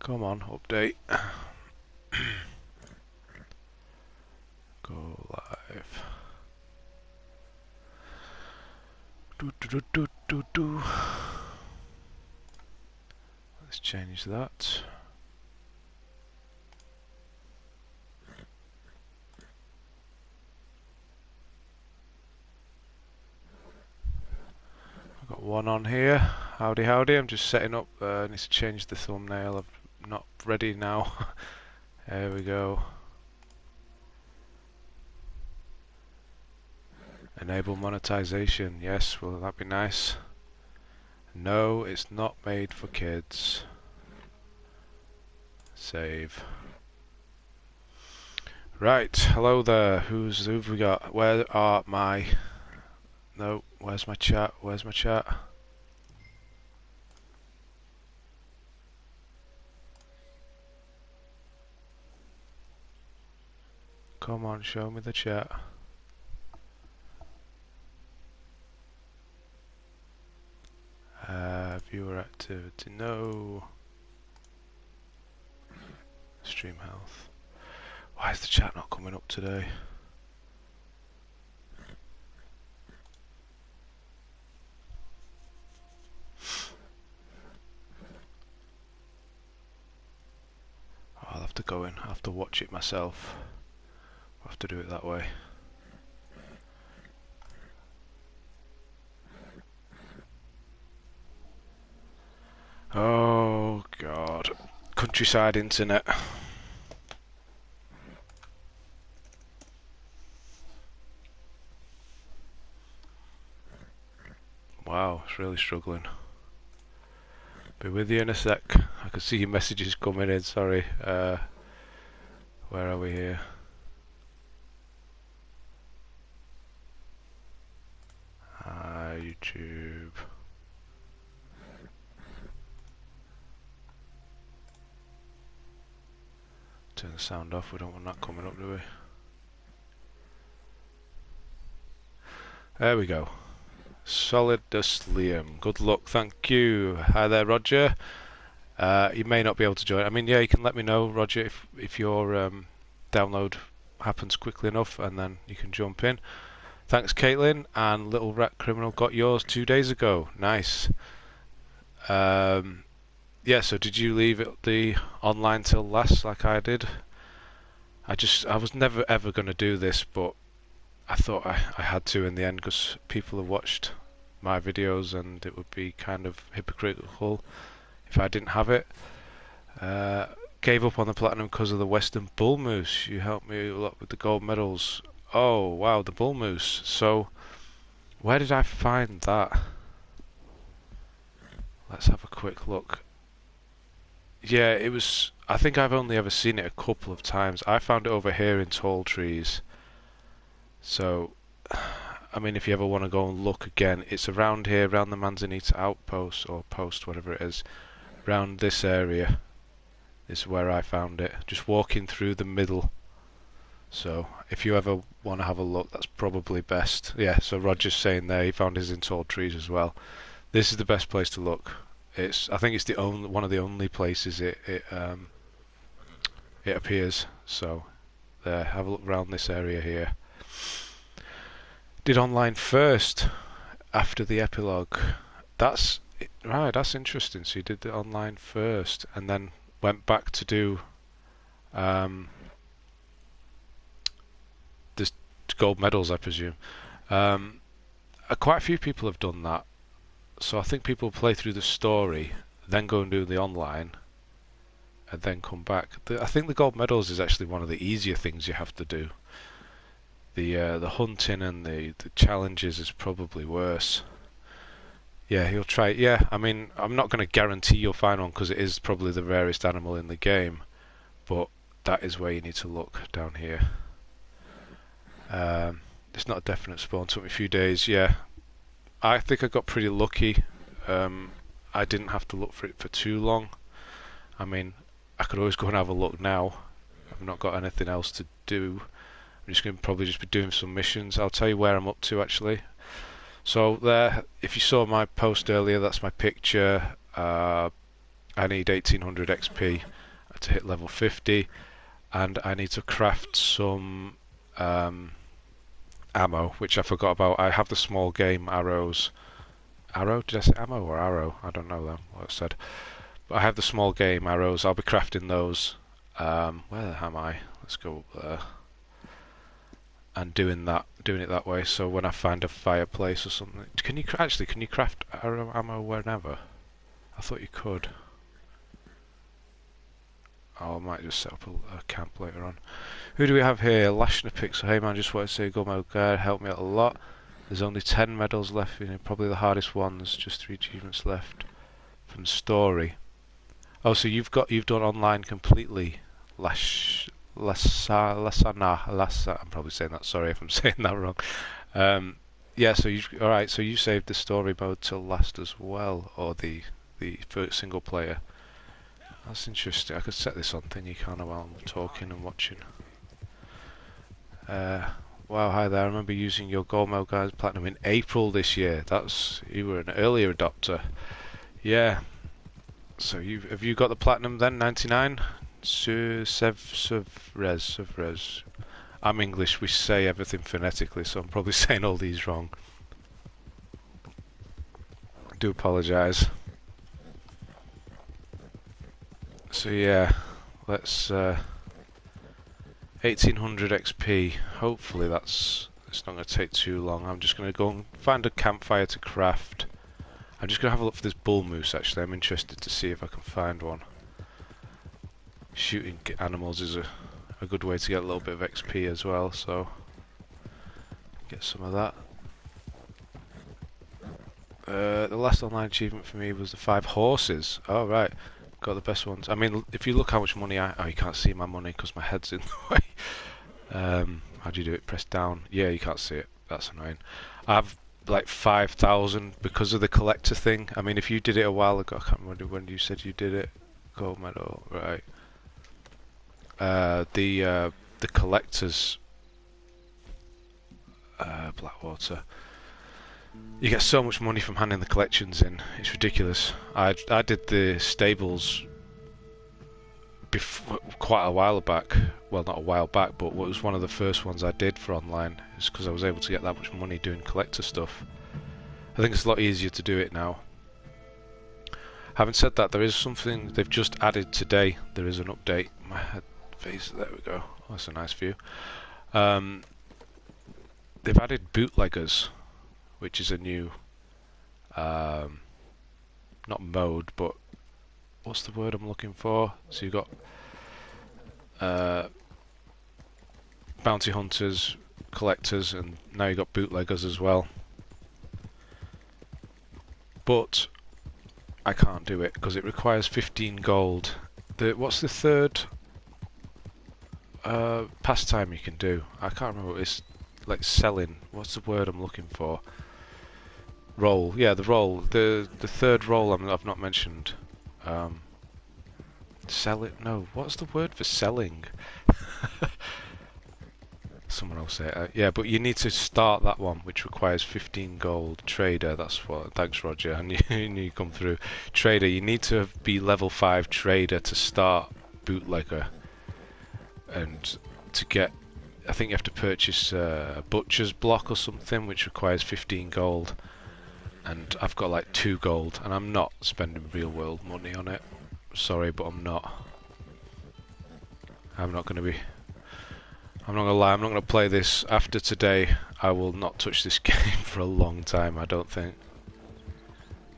Come on, update. Go live. Do do do do do do. Let's change that. I've got one on here. Howdy howdy, I'm just setting up. I need to change the thumbnail. I'm not ready now. There we go. Enable monetization. Yes, will that be nice? No, it's not made for kids. Save. Right, hello there. Who've we got? Where are my... No, where's my chat? Where's my chat? Come on, show me the chat. Viewer activity, no. Stream health. Why is the chat not coming up today? Oh, I'll have to go in. I'll have to watch it myself. I'll have to do it that way. Oh god. Countryside internet. Wow, it's really struggling. Be with you in a sec. I can see your messages coming in, sorry. Where are we here? YouTube. Turn the sound off, we don't want that coming up, do we? There we go. Solidus Liam. Good luck, thank you. Hi there, Roger. You may not be able to join. I mean, yeah, you can let me know, Roger, if your download happens quickly enough, and then you can jump in. Thanks, Caitlin. And Little Rat Criminal got yours 2 days ago. Nice. Yeah, so did you leave it the online till last like I did? I was never ever going to do this, but I thought I had to in the end because people have watched my videos and it would be kind of hypocritical if I didn't have it. Gave up on the platinum because of the Western Bull Moose. You helped me a lot with the gold medals. Oh wow, the Bull Moose. So where did I find that? Let's have a quick look. Yeah, it was... I think I've only ever seen it a couple of times. I found it over here in Tall Trees. So, I mean, if you ever want to go and look again, it's around here, around the Manzanita outpost, or post, whatever it is. Around this area is where I found it. Just walking through the middle. So, if you ever want to have a look, that's probably best. Yeah, so Roger's saying there, he found his in Tall Trees as well. This is the best place to look. I think it's the only one of the only places it appears. So there, have a look around this area here. Did online first after the epilogue. That's right. That's interesting. So you did the online first, and then went back to do the gold medals, I presume. Quite a few people have done that. So I think people play through the story, then go and do the online, and then come back. I think the gold medals is actually one of the easier things you have to do. The hunting and the challenges is probably worse. Yeah, he'll try. Yeah, I mean, I'm not going to guarantee you'll find one because it is probably the rarest animal in the game, but that is where you need to look down here. It's not a definite spawn. Took me a few days. Yeah. I think I got pretty lucky. I didn't have to look for it for too long. I mean, I could always go and have a look now. I've not got anything else to do. I'm just going to probably just be doing some missions. I'll tell you where I'm up to actually. So there, if you saw my post earlier, that's my picture. I need 1800 XP to hit level 50, and I need to craft some ammo, which I forgot about. I have the small game arrows. Arrow? Did I say ammo or arrow? I don't know though what I said. But I have the small game arrows. I'll be crafting those. Where am I? Let's go up there. And doing it that way. So when I find a fireplace or something, can you craft arrow ammo whenever? I thought you could. Oh, I might just set up a camp later on. Who do we have here? Lashner Pixel. Hey man, just wanted to say, go my guide, helped me out a lot. There's only 10 medals left, probably the hardest ones. Just 3 achievements left from the story. Oh, so you've done online completely. Lassa. I'm probably saying that. Sorry if I'm saying that wrong. Yeah. So all right. So you saved the story mode till last as well, or the first single player. That's interesting. I could set this on thingy kind of while I'm talking and watching. Wow, hi there. I remember using your Gold Mode Guys Platinum in April this year. You were an earlier adopter. Yeah. So have you got the Platinum then? 99? Res. I'm English. We say everything phonetically, so I'm probably saying all these wrong. I do apologise. So yeah, let's 1800 XP. Hopefully it's not going to take too long. I'm just going to go and find a campfire to craft. I'm just going to have a look for this bull moose actually. I'm interested to see if I can find one. Shooting animals is a good way to get a little bit of XP as well, so get some of that. The last online achievement for me was the 5 horses. Oh right, got the best ones. I mean, if you look how much money oh, you can't see my money because my head's in the way. How do you do it? Press down. Yeah, you can't see it. That's annoying. I've like 5,000 because of the collector thing. I mean, if you did it a while ago, I can't remember when you said you did it. Gold medal, right? The collectors, Blackwater. You get so much money from handing the collections in. It's ridiculous. I did the stables quite a while back. Well, not a while back, but it was one of the first ones I did for online. It's because I was able to get that much money doing collector stuff. I think it's a lot easier to do it now. Having said that, there is something they've just added today. There is an update. My head face. There we go. Oh, that's a nice view. They've added bootleggers, which is a new, not mode, but what's the word I'm looking for? So you've got bounty hunters, collectors, and now you've got bootleggers as well. But I can't do it because it requires 15 gold. What's the third pastime you can do? I can't remember what it's like. Selling. What's the word I'm looking for? Roll. Yeah, the roll. The third roll I've not mentioned. Sell it. No. What's the word for selling? Someone else say it. Yeah, but you need to start that one, which requires 15 gold. Trader. That's what. Thanks, Roger. I knew you come through. Trader. You need to be level 5 trader to start bootlegger, and to get. I think you have to purchase a butcher's block or something, which requires 15 gold. And I've got like 2 gold, and I'm not spending real world money on it. Sorry, but I'm not. I'm not going to lie, I'm not going to play this after today. I will not touch this game for a long time, I don't think.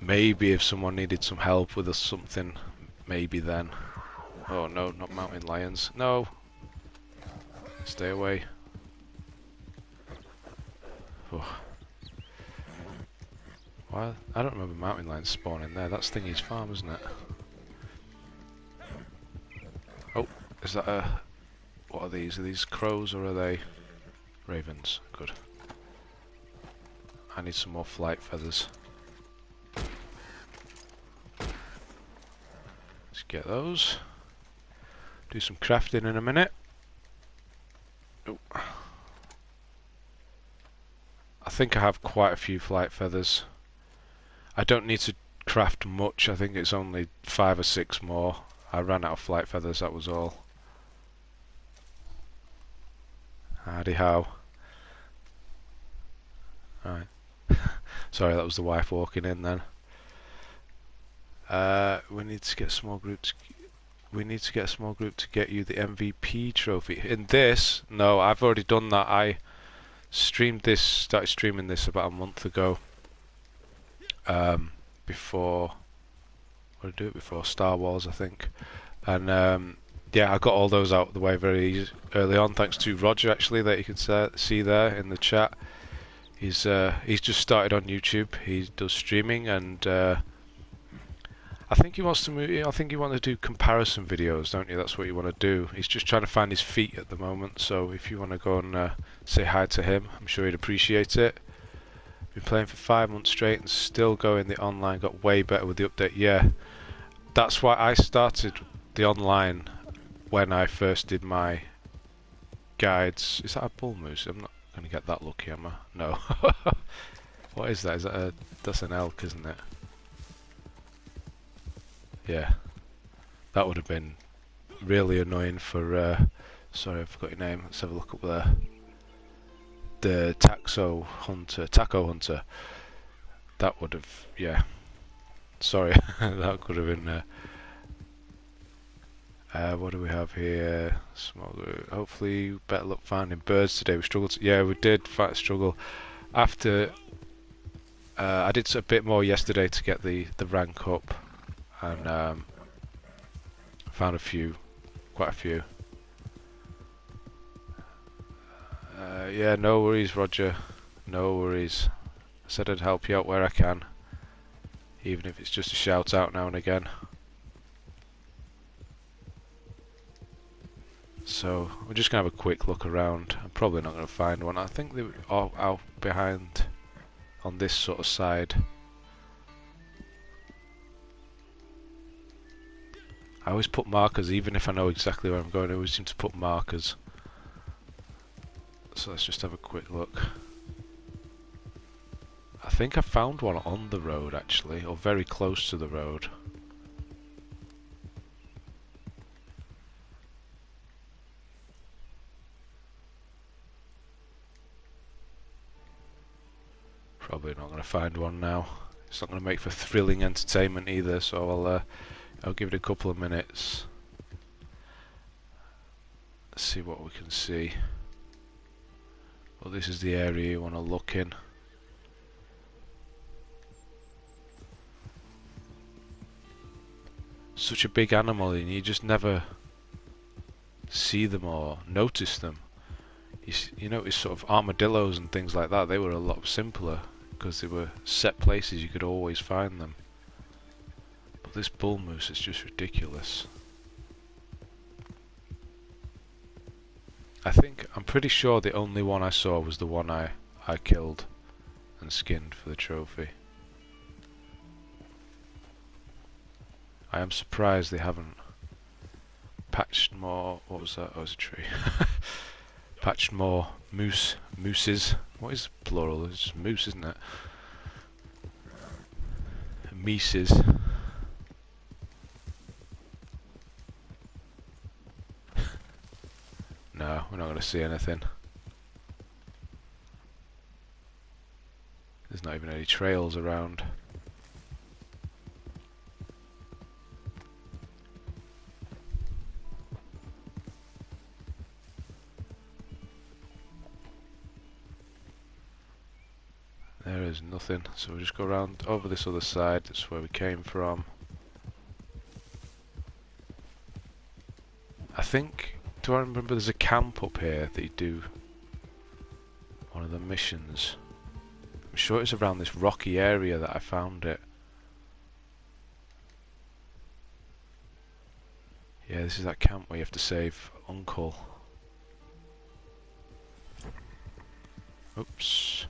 Maybe if someone needed some help with something, maybe then. Oh no, not mountain lions. No! Stay away. Oh. Why? I don't remember mountain lions spawning there. That's Thingy's farm, isn't it? Oh, is that a... What are these? Are these crows or are they ravens? Good. I need some more flight feathers. Let's get those. Do some crafting in a minute. Oh. I think I have quite a few flight feathers. I don't need to craft much. I think it's only 5 or 6 more. I ran out of flight feathers, that was all. Howdy how. Right. Sorry, that was the wife walking in then. We need to get a small group to... We need to get a small group to get you the MVP trophy. In this, no, I've already done that. I started streaming this about a month ago. Before, what did I do it before? Star Wars, I think. And yeah, I got all those out of the way very early on, thanks to Roger actually, that you can see there in the chat. He's just started on YouTube. He does streaming, and I think he wants to move. I think you want to do comparison videos, don't you? That's what you want to do. He's just trying to find his feet at the moment. So if you want to go and say hi to him, I'm sure he'd appreciate it. Been playing for 5 months straight and still going. The online got way better with the update. Yeah, that's why I started the online when I first did my guides. Is that a bull moose? I'm not going to get that lucky, am I? No. What is that? Is that a... That's an elk, isn't it? Yeah, that would have been really annoying for, sorry I forgot your name, let's have a look up there. The Taco Hunter. That would have, yeah, sorry, that could have been, what do we have here? Hopefully better luck finding birds today. We struggled, yeah, we did struggle. After, I did a bit more yesterday to get the rank up. And found quite a few. Yeah, no worries, Roger. No worries. I said I'd help you out where I can, even if it's just a shout out now and again. So we're just gonna have a quick look around. I'm probably not gonna find one. I think they are out behind on this sort of side. I always put markers, even if I know exactly where I'm going. I always seem to put markers. So let's just have a quick look. I think I found one on the road, actually, or very close to the road. Probably not going to find one now. It's not going to make for thrilling entertainment either, so I'll give it a couple of minutes. Let's see what we can see. Well, this is the area you want to look in. Such a big animal, and you just never see them or notice them. You notice sort of armadillos and things like that. They were a lot simpler because they were set places, you could always find them. But this bull moose is just ridiculous. I'm pretty sure the only one I saw was the one I killed and skinned for the trophy. I am surprised they haven't patched more. What was that? Oh, it was a tree. Patched more mooses. What is plural? It's just moose, isn't it? Mises. No, we're not going to see anything. There's not even any trails around. There is nothing, so we'll just go around over this other side. That's where we came from. I think, do I remember there's a camp up here that you do one of the missions. I'm sure it's around this rocky area that I found it. Yeah, this is that camp where you have to save Uncle. Oops.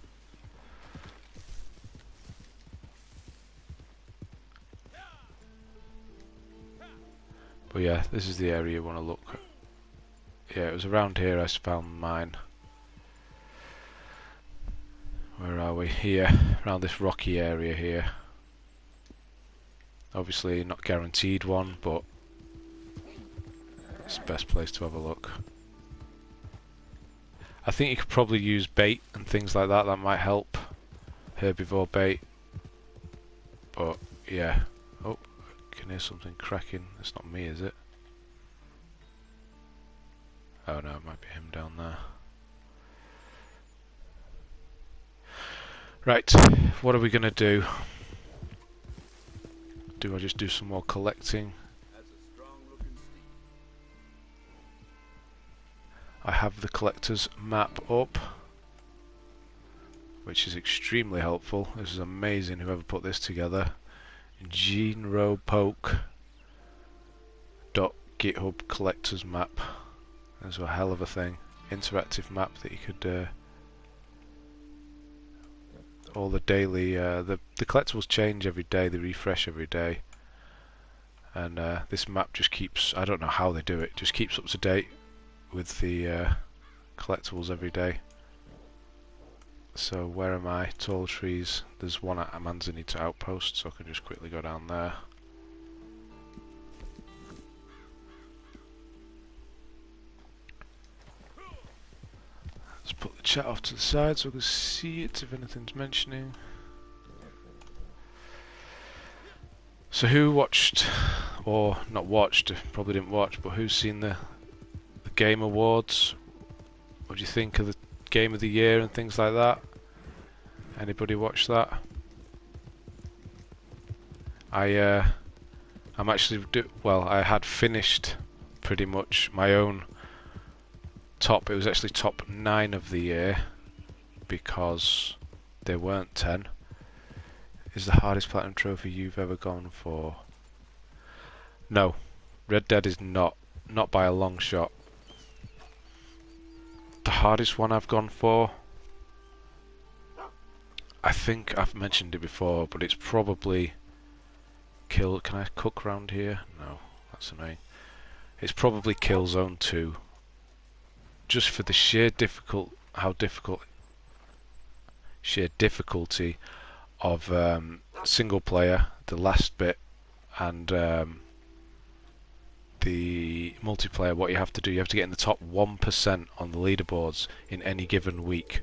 But yeah, this is the area you want to look at. Yeah, it was around here I found mine. Where are we? Here, around this rocky area here. Obviously not guaranteed one, but it's the best place to have a look. I think you could probably use bait and things like that, that might help. Herbivore bait. But yeah. Oh, I can hear something cracking. It's not me, is it? Oh no, it might be him down there. Right, what are we going to do? Do I just do some more collecting? I have the collector's map up, which is extremely helpful. This is amazing, whoever put this together. GeneRoPoke.github collector's map. That's a hell of a thing. Interactive map that you could all the daily the collectibles change every day, they refresh every day, and this map just keeps, I don't know how they do it, just keeps up to date with the collectibles every day. So where am I? Tall trees. There's one at Manzanita Outpost, so I can just quickly go down there. Let's put the chat off to the side so I can see it if anything's mentioning. So who watched, or not watched, probably didn't watch, but who's seen the Game Awards? What do you think of the Game of the Year and things like that? Anybody watch that? I'm actually, well, I had finished pretty much my own top. It was actually top 9 of the year because there weren't 10. Is the hardest platinum trophy you've ever gone for? No, Red Dead is not by a long shot. The hardest one I've gone for, I think I've mentioned it before, but it's probably Kill. Can I cook round here? No, that's annoying. It's probably Killzone 2. Just for the sheer difficulty of single player, the last bit, and the multiplayer. What you have to do, you have to get in the top 1% on the leaderboards in any given week,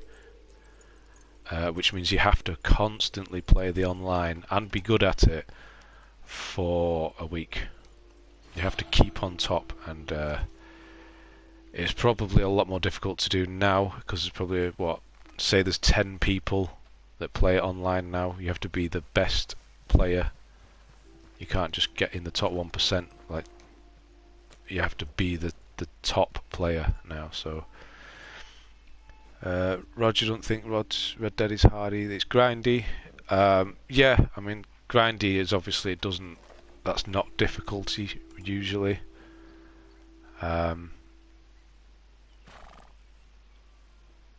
which means you have to constantly play the online and be good at it for a week. You have to keep on top, and it's probably a lot more difficult to do now because there's probably, what, say there's 10 people that play it online now. You have to be the best player. You can't just get in the top 1%. Like, you have to be the top player now. So Roger, don't think Red Dead is hard either. It's grindy. Yeah, I mean, grindy is obviously, it doesn't, that's not difficulty usually.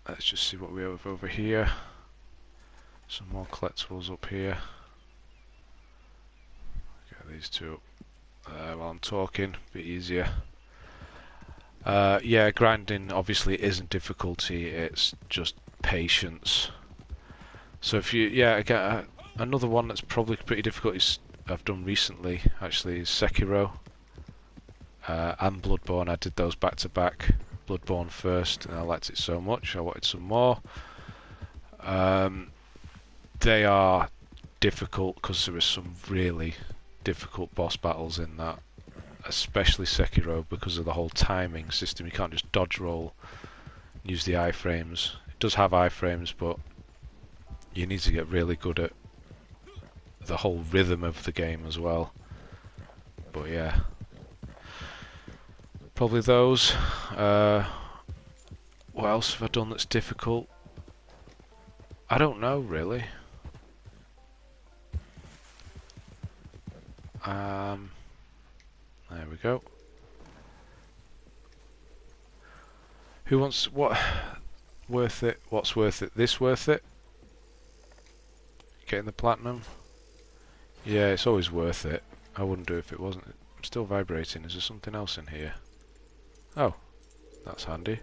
Let's just see what we have over here. Some more collectibles up here. Get these two up while I'm talking, a bit easier. Yeah, grinding obviously isn't difficulty, it's just patience. So if you, yeah, again, another one that's probably pretty difficult is, I've done recently actually, is Sekiro and Bloodborne. I did those back to back. Bloodborne first, and I liked it so much I wanted some more. They are difficult because there is some really difficult boss battles in that, especially Sekiro, because of the whole timing system. You can't just dodge roll and use the iframes. It does have iframes, but you need to get really good at the whole rhythm of the game as well. But yeah, probably those. What else have I done that's difficult? I don't know really. There we go. Who wants what? Worth it? What's worth it? This worth it? Getting the platinum? Yeah, it's always worth it. I wouldn't do it if it wasn't. I'm still vibrating. Is there something else in here? Oh, that's handy.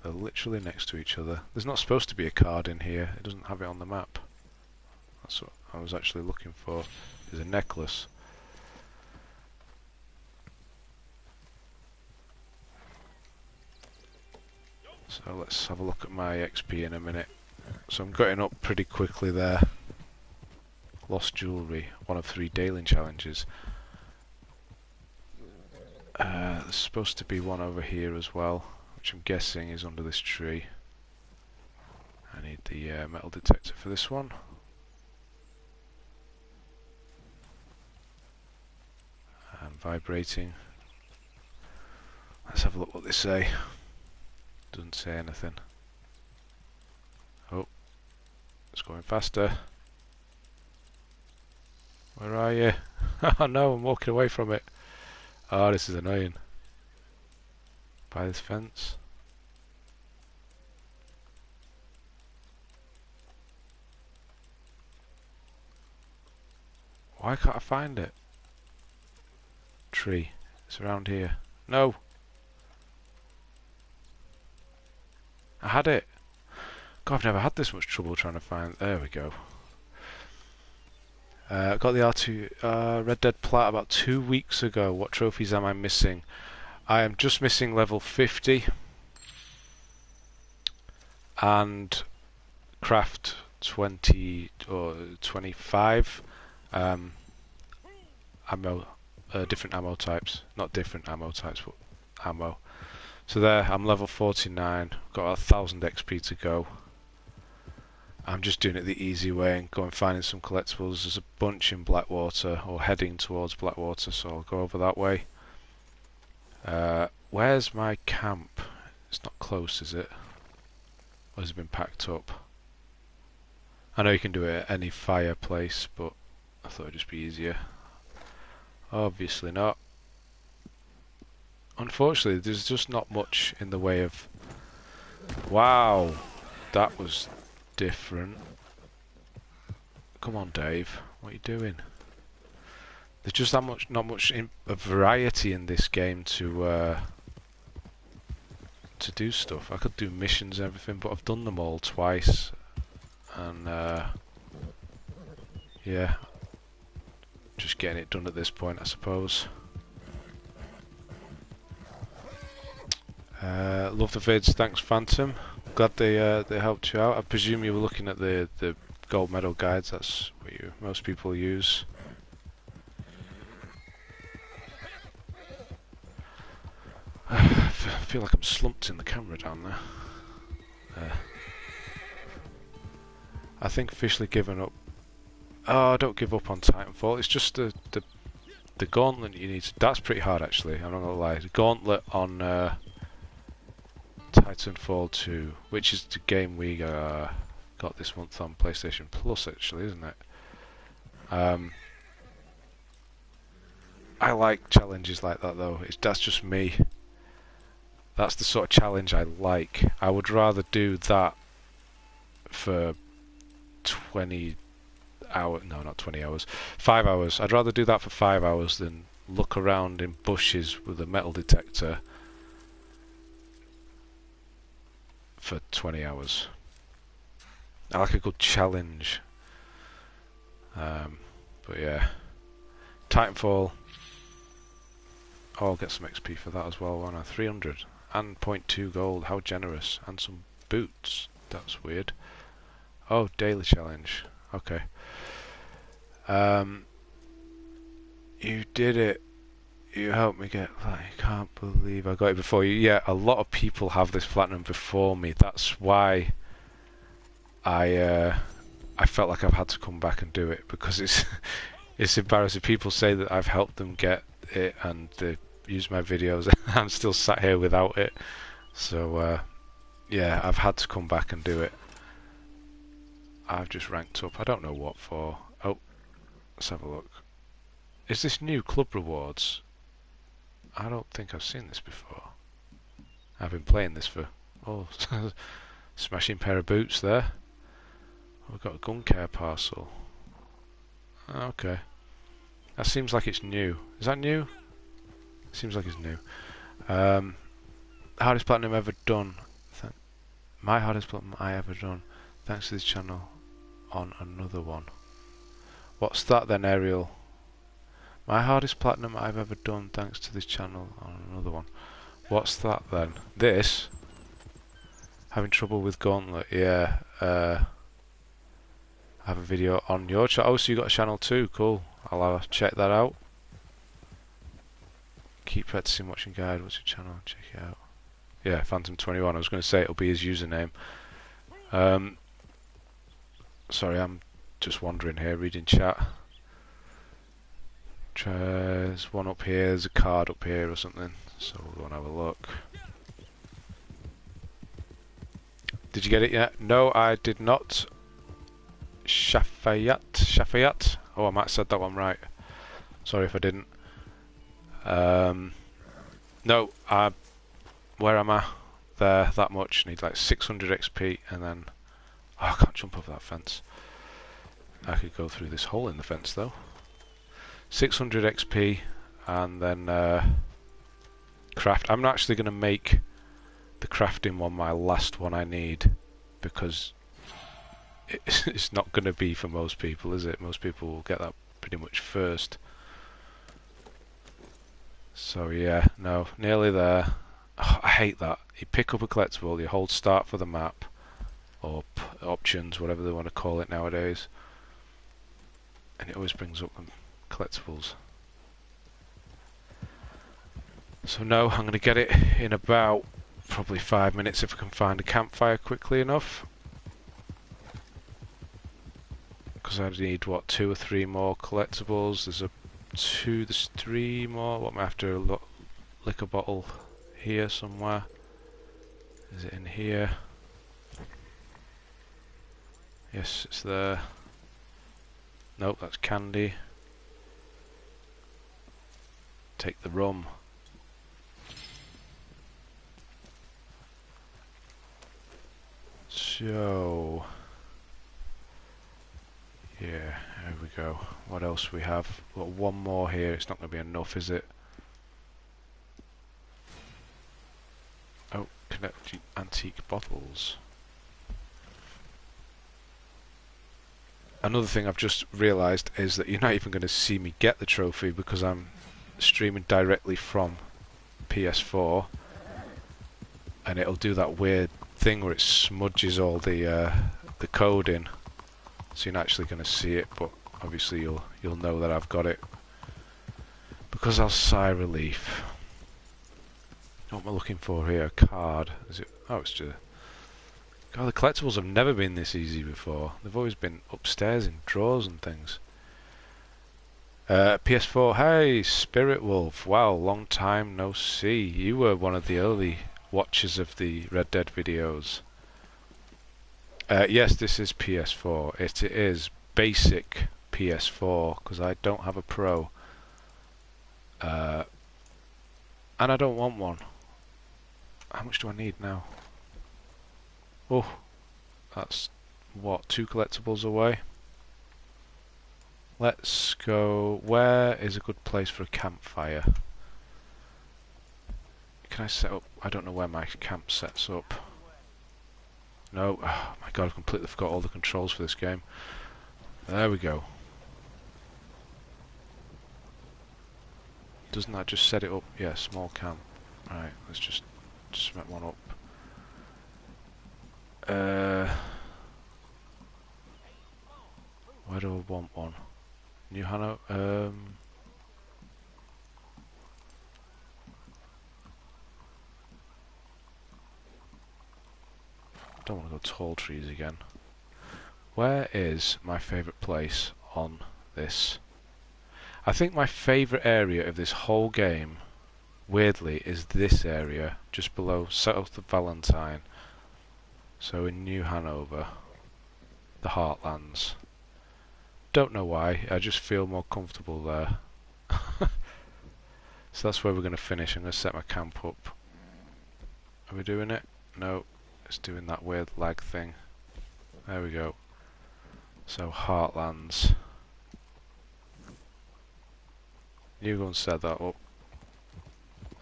They're literally next to each other. There's not supposed to be a card in here. It doesn't have it on the map. That's what I was actually looking for. is a necklace. So let's have a look at my XP in a minute. So I'm getting up pretty quickly there. Lost jewellery, one of 3 daily challenges. There's supposed to be one over here as well, which I'm guessing is under this tree. I need the metal detector for this one. And vibrating. Let's have a look what they say. Doesn't say anything. Oh, it's going faster. Where are you? Oh no, I'm walking away from it. Oh, this is annoying. By this fence. Why can't I find it? Tree. It's around here. No! I had it! God, I've never had this much trouble trying to find... There we go. Got the R2 Red Dead Plat about 2 weeks ago. What trophies am I missing? I am just missing level 50 and craft 20 or 25 ammo, different ammo types. Not different ammo types, but ammo. So there, I'm level 49. Got 1000 XP to go. I'm just doing it the easy way and going finding some collectibles. There's a bunch in Blackwater, or heading towards Blackwater, so I'll go over that way. Where's my camp? It's not close, is it? Or has it been packed up? I know you can do it at any fireplace, but I thought it'd just be easier. Obviously not. Unfortunately, there's just not much in the way of... Wow! That was different. Come on, Dave. What are you doing? There's just not much variety in this game to do stuff. I could do missions and everything, but I've done them all twice, and yeah, just getting it done at this point, I suppose. Love the vids. Thanks, Phantom. Glad they helped you out. I presume you were looking at the gold medal guides. That's what most people use. I feel like I'm slumped in the camera down there. I think officially given up. Oh, don't give up on Titanfall. It's just the gauntlet you need. That's pretty hard, actually. I'm not gonna lie. The gauntlet on Titanfall 2, which is the game we got this month on PlayStation Plus, actually, isn't it? I like challenges like that, though. That's just me. That's the sort of challenge I like. I would rather do that for 20 hours. No, not 20 hours. 5 hours. I'd rather do that for 5 hours than look around in bushes with a metal detector for 20 hours. I like a good challenge. But yeah. Titanfall. Oh, I'll get some XP for that as well, won't I? 300 and 0.2 gold. How generous. And some boots. That's weird. Oh, daily challenge. Okay. You did it. You helped me get... I can't believe I got it before you. Yeah, a lot of people have this platinum before me. That's why I felt like I've had to come back and do it, because it's embarrassing. People say that I've helped them get it and they use my videos. I'm still sat here without it. So yeah, I've had to come back and do it. I've just ranked up. I don't know what for. Oh, let's have a look. Is this new club rewards? I don't think I've seen this before. I've been playing this for... Oh, smashing pair of boots there. We've got a gun care parcel. Okay. That seems like it's new. Is that new? Seems like it's new. Hardest platinum ever done. My hardest platinum I ever done. Thanks to this channel on another one. What's that then, Ariel? My hardest platinum I've ever done, thanks to this channel. On another one. What's that then? This? Having trouble with Gauntlet? Yeah. I have a video on your channel. Oh, so you got a channel too? Cool. I'll check that out. Keep practicing watching guide. What's your channel? Check it out. Yeah, Phantom21. I was going to say it'll be his username. Sorry, I'm just wandering here, reading chat. There's one up here. There's a card up here or something. So we'll go and have a look. Did you get it yet? No, I did not. Shafayat. Oh, I might have said that one right. Sorry if I didn't. No, where am I? There, that much. Need like 600 XP and then... Oh, I can't jump over that fence. I could go through this hole in the fence though. 600 XP and then craft. I'm actually going to make the crafting one my last one I need, because it's not going to be for most people, is it? Most people will get that pretty much first. So yeah, no, nearly there. Oh, I hate that. You pick up a collectible, you hold start for the map, or options, whatever they want to call it nowadays, and it always brings up collectibles. So no, I'm going to get it in about probably 5 minutes if I can find a campfire quickly enough. Because I need, what, 2 or 3 more collectibles. There's 3 more. What am I after? A liquor bottle here somewhere. Is it in here? Yes, it's there. Nope, that's candy. Take the rum. So... yeah, here we go. What else we have? We've got one more here. It's not going to be enough, is it? Oh, connect antique bottles. Another thing I've just realised is that you're not even going to see me get the trophy because I'm streaming directly from PS4, and it'll do that weird thing where it smudges all the code in, so you're not actually going to see it. But obviously you'll know that I've got it because I'll sigh relief. What am I looking for here? A card? Is it? Oh, it's just. God, the collectibles have never been this easy before. They've always been upstairs in drawers and things. PS4, hey, Spirit Wolf. Wow, long time no see. You were one of the early watchers of the Red Dead videos. Yes, this is PS4. It is basic PS4, because I don't have a Pro. And I don't want one. How much do I need now? Oh, that's, what, 2 collectibles away? Let's go... Where is a good place for a campfire? Can I set up... I don't know where my camp sets up. No, oh my god, I completely forgot all the controls for this game. There we go. Doesn't that just set it up? Yeah, small camp. Right, let's just set one up. Where do I want one? New Hano? Don't want to go tall trees again. Where is my favourite place on this? I think my favourite area of this whole game, weirdly, is this area, just below South of Valentine. So in New Hanover, the Heartlands. Don't know why, I just feel more comfortable there. So that's where we're going to finish. I'm going to set my camp up. Are we doing it? No, it's doing that weird lag thing. There we go. So Heartlands. You go and set that up.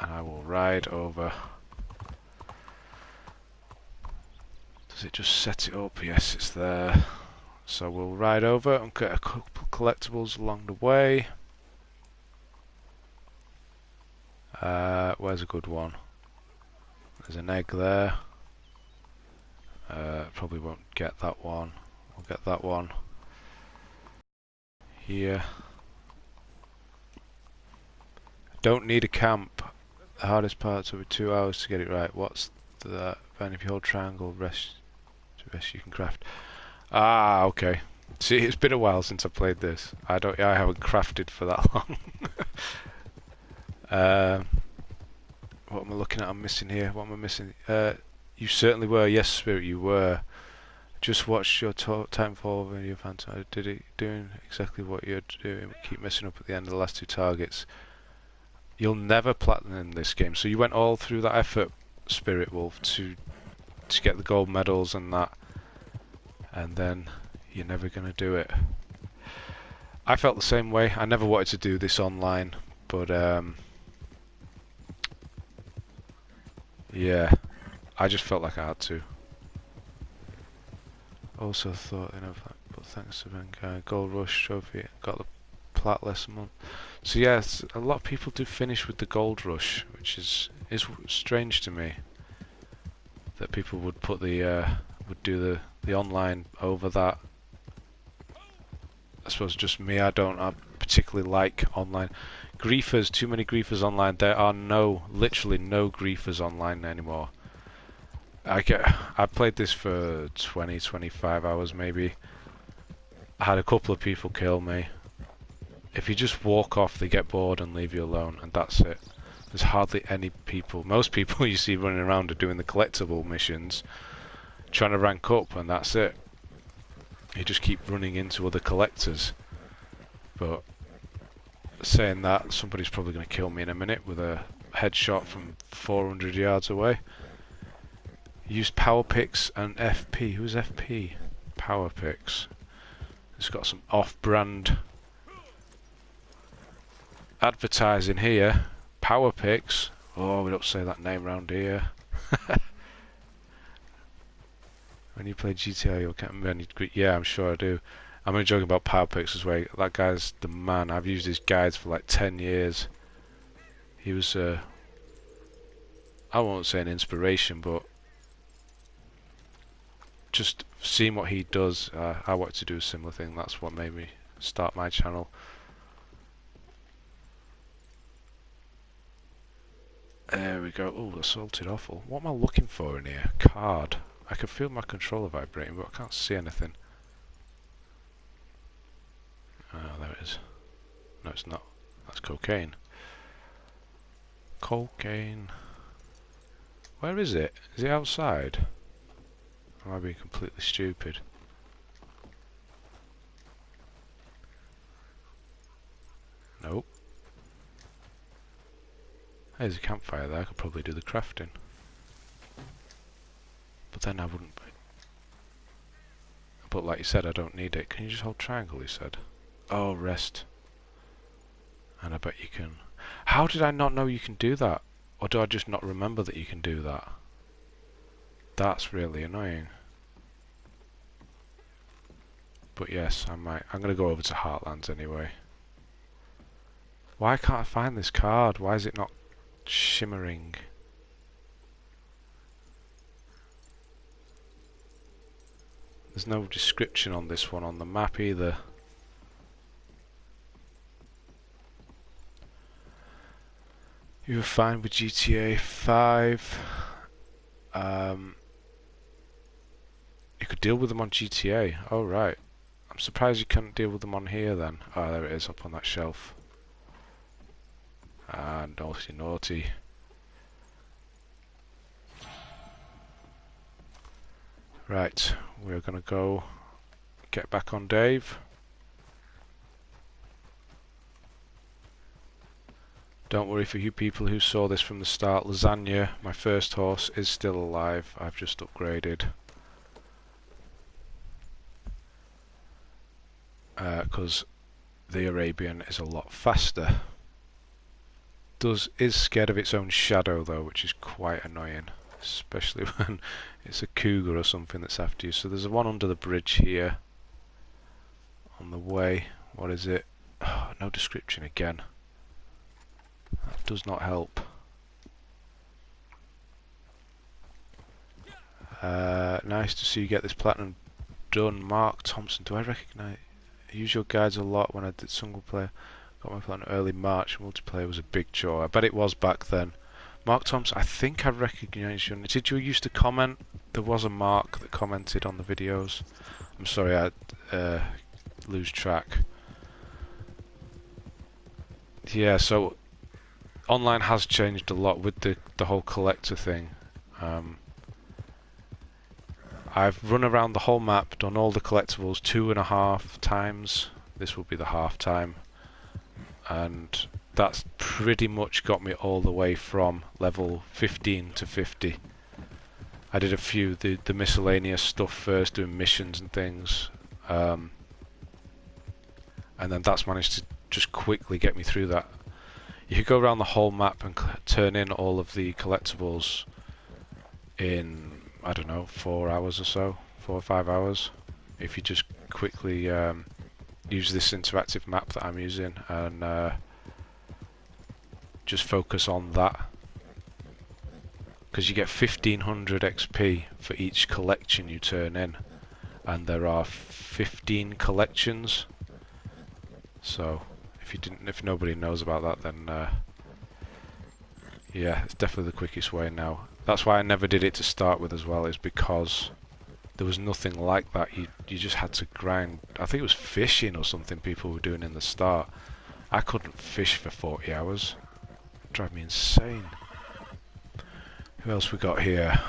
And I will ride over. Does it just set it up? Yes, it's there. So we'll ride over and get a couple collectibles along the way. Where's a good one? There's an egg there. Probably won't get that one. We'll get that one. Here. Don't need a camp. The hardest part's over 2 hours to get it right. What's that? And if you hold triangle, rest you can craft. Ah, okay. See, it's been a while since I played this. I haven't crafted for that long. What am I looking at? I'm missing here. What am I missing? You certainly were. Yes, Spirit, you were. Just watched your Titanfall video, fantastic. Did it doing exactly what you're doing? Keep messing up at the end of the last 2 targets. You'll never platinum this game. So you went all through that effort, Spirit Wolf, to get the gold medals and that, and then you're never gonna do it. I felt the same way. I never wanted to do this online, but yeah, I just felt like I had to. Also thought, but thanks to Ben, Gold Rush trophy, got the plat less a month. So yes, a lot of people do finish with the Gold Rush, which is strange to me. That people would put would do the online over that. I suppose just me. I particularly like online. Griefers, too many griefers online. There are literally no griefers online anymore. I played this for 20, 25 hours maybe. I had a couple of people kill me. If you just walk off, they get bored and leave you alone, and that's it. There's hardly any people. Most people you see running around are doing the collectible missions, trying to rank up, and that's it. You just keep running into other collectors. But saying that, somebody's probably going to kill me in a minute with a headshot from 400 yards away. Use power picks and FP. Who's FP? Power picks. It's got some off-brand advertising here. Power picks. Oh, we don't say that name round here. When you play GTA, you'll get many. Yeah, I'm sure I do. I'm only joking about power picks as well. That guy's the man. I've used his guides for like 10 years. He was, I won't say an inspiration, but just seeing what he does, I wanted to do a similar thing. That's what made me start my channel. There we go. Oh, assaulted offal. What am I looking for in here? Card. I can feel my controller vibrating, but I can't see anything. Oh, there it is. No, it's not. That's cocaine. Cocaine. Where is it? Is it outside? Am I being completely stupid? Nope. There's a campfire there. I could probably do the crafting. But then I wouldn't. But like you said, I don't need it. Can you just hold triangle, he said. Oh, rest. And I bet you can. How did I not know you can do that? Or do I just not remember that you can do that? That's really annoying. But yes, I'm going to go over to Heartlands anyway. Why can't I find this card? Why is it not shimmering? There's no description on this one on the map either. You were fine with GTA 5. You could deal with them on GTA. Oh, right. I'm surprised you couldn't deal with them on here then. Oh, there it is, up on that shelf. Ah, naughty, naughty. Right, we're gonna go get back on Dave. Don't worry for you people who saw this from the start. Lasagna, my first horse, is still alive. I've just upgraded. Because the Arabian is a lot faster. Is scared of its own shadow though, which is quite annoying. Especially when it's a cougar or something that's after you. So there's one under the bridge here. On the way. What is it? Oh, no description again. That does not help. Nice to see you get this platinum done. Mark Thompson, do I recognise? I use your guides a lot when I did single player. Got my platinum early March. Multiplayer was a big chore. I bet it was back then. Mark Thompson, I think I recognise you. Did you used to comment? There was a Mark that commented on the videos. I'm sorry, I lose track. Yeah, so online has changed a lot with the whole collector thing. I've run around the whole map, done all the collectibles 2.5 times. This will be the half time, and that's pretty much got me all the way from level 15 to 50. I did a few the miscellaneous stuff first, doing missions and things, and then that's managed to just quickly get me through that. You could go around the whole map and turn in all of the collectibles in, I don't know, 4 hours or so, 4 or 5 hours, if you just quickly use this interactive map that I'm using and just focus on that, because you get 1500 XP for each collection you turn in, and there are 15 collections. So if nobody knows about that, then yeah, it's definitely the quickest way now. That's why I never did it to start with as well, is because there was nothing like that. You just had to grind. I think it was fishing or something people were doing in the start. I couldn't fish for 40 hours. It'd drive me insane. Who else we got here?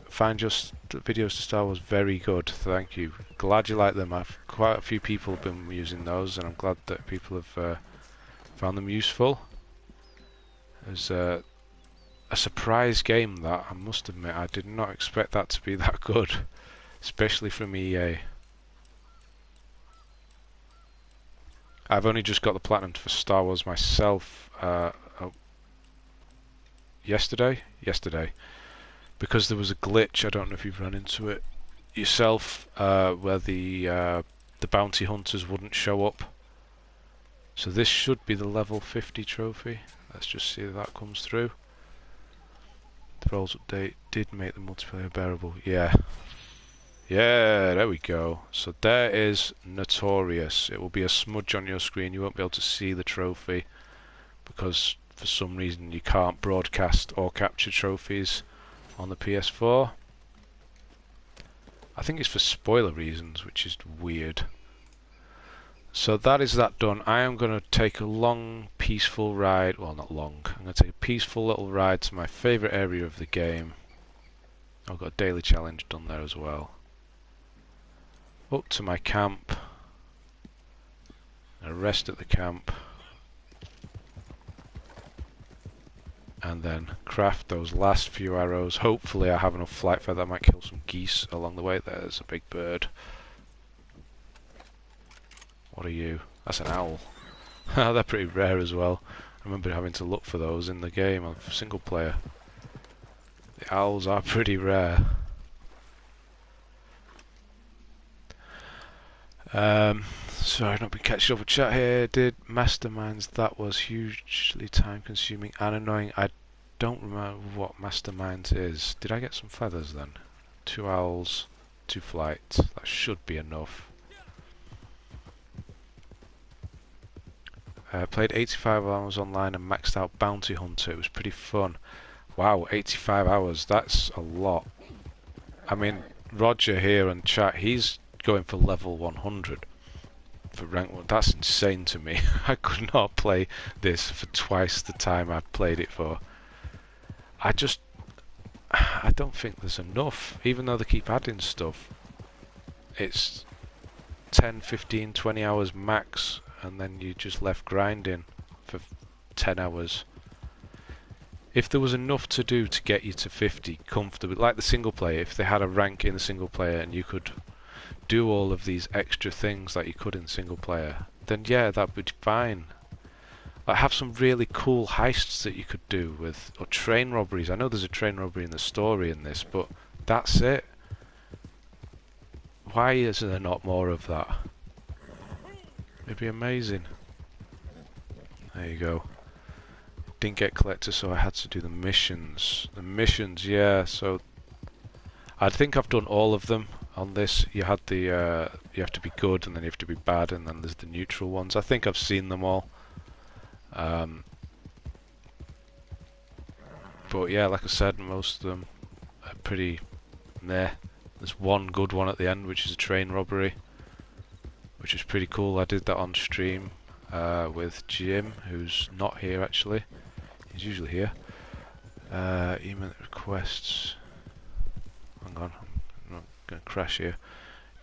Find your videos to Star Wars very good. Thank you. Glad you like them. Quite a few people have been using those, and I'm glad that people have found them useful. There's a surprise game that, I must admit, I did not expect that to be that good, especially from EA. I've only just got the platinum for Star Wars myself yesterday, because there was a glitch. I don't know if you've run into it yourself, where the bounty hunters wouldn't show up. So this should be the level 50 trophy. Let's just see if that comes through. The roles update did make the multiplayer bearable. Yeah, there we go. So there is Notorious. It will be a smudge on your screen. You won't be able to see the trophy because for some reason you can't broadcast or capture trophies on the PS4. I think it's for spoiler reasons, which is weird. So that is that done. I am going to take a long, peaceful ride. Well, not long. I'm going to take a peaceful little ride to my favourite area of the game. I've got a daily challenge done there as well. Up to my camp. A rest at the camp. And then craft those last few arrows. Hopefully I have enough flight feather. I might kill some geese along the way. There's a big bird. What are you? That's an owl. They're pretty rare as well. I remember having to look for those in the game on single player. The owls are pretty rare. Sorry, I've not been catching up with chat here. Did Masterminds, that was hugely time consuming and annoying. I don't remember what Masterminds is. Did I get some feathers then? 2 owls, 2 flights. That should be enough. Played 85 hours online and maxed out Bounty Hunter. It was pretty fun. Wow, 85 hours. That's a lot. I mean, Roger here in chat, he's going for level 100 for rank 1. That's insane to me. I could not play this for twice the time I played it for. I don't think there's enough. Even though they keep adding stuff, it's 10, 15, 20 hours max, and then you just left grinding for 10 hours. If there was enough to do to get you to 50 comfortably, like the single player, if they had a rank in the single player and you could do all of these extra things like you could in single player, then yeah, that would be fine. Like have some really cool heists that you could do with, or train robberies. I know there's a train robbery in the story in this, but that's it. Why is there not more of that? It'd be amazing. There you go. Didn't get collector, so I had to do the missions. The missions, yeah, so I think I've done all of them on this. You had the you have to be good, and then you have to be bad, and then there's the neutral ones. I think I've seen them all. But yeah, like I said, most of them are pretty meh. There's one good one at the end, which is a train robbery, which is pretty cool. I did that on stream with Jim, who's not here actually. He's usually here. Email requests. Hang on, I'm not gonna crash here.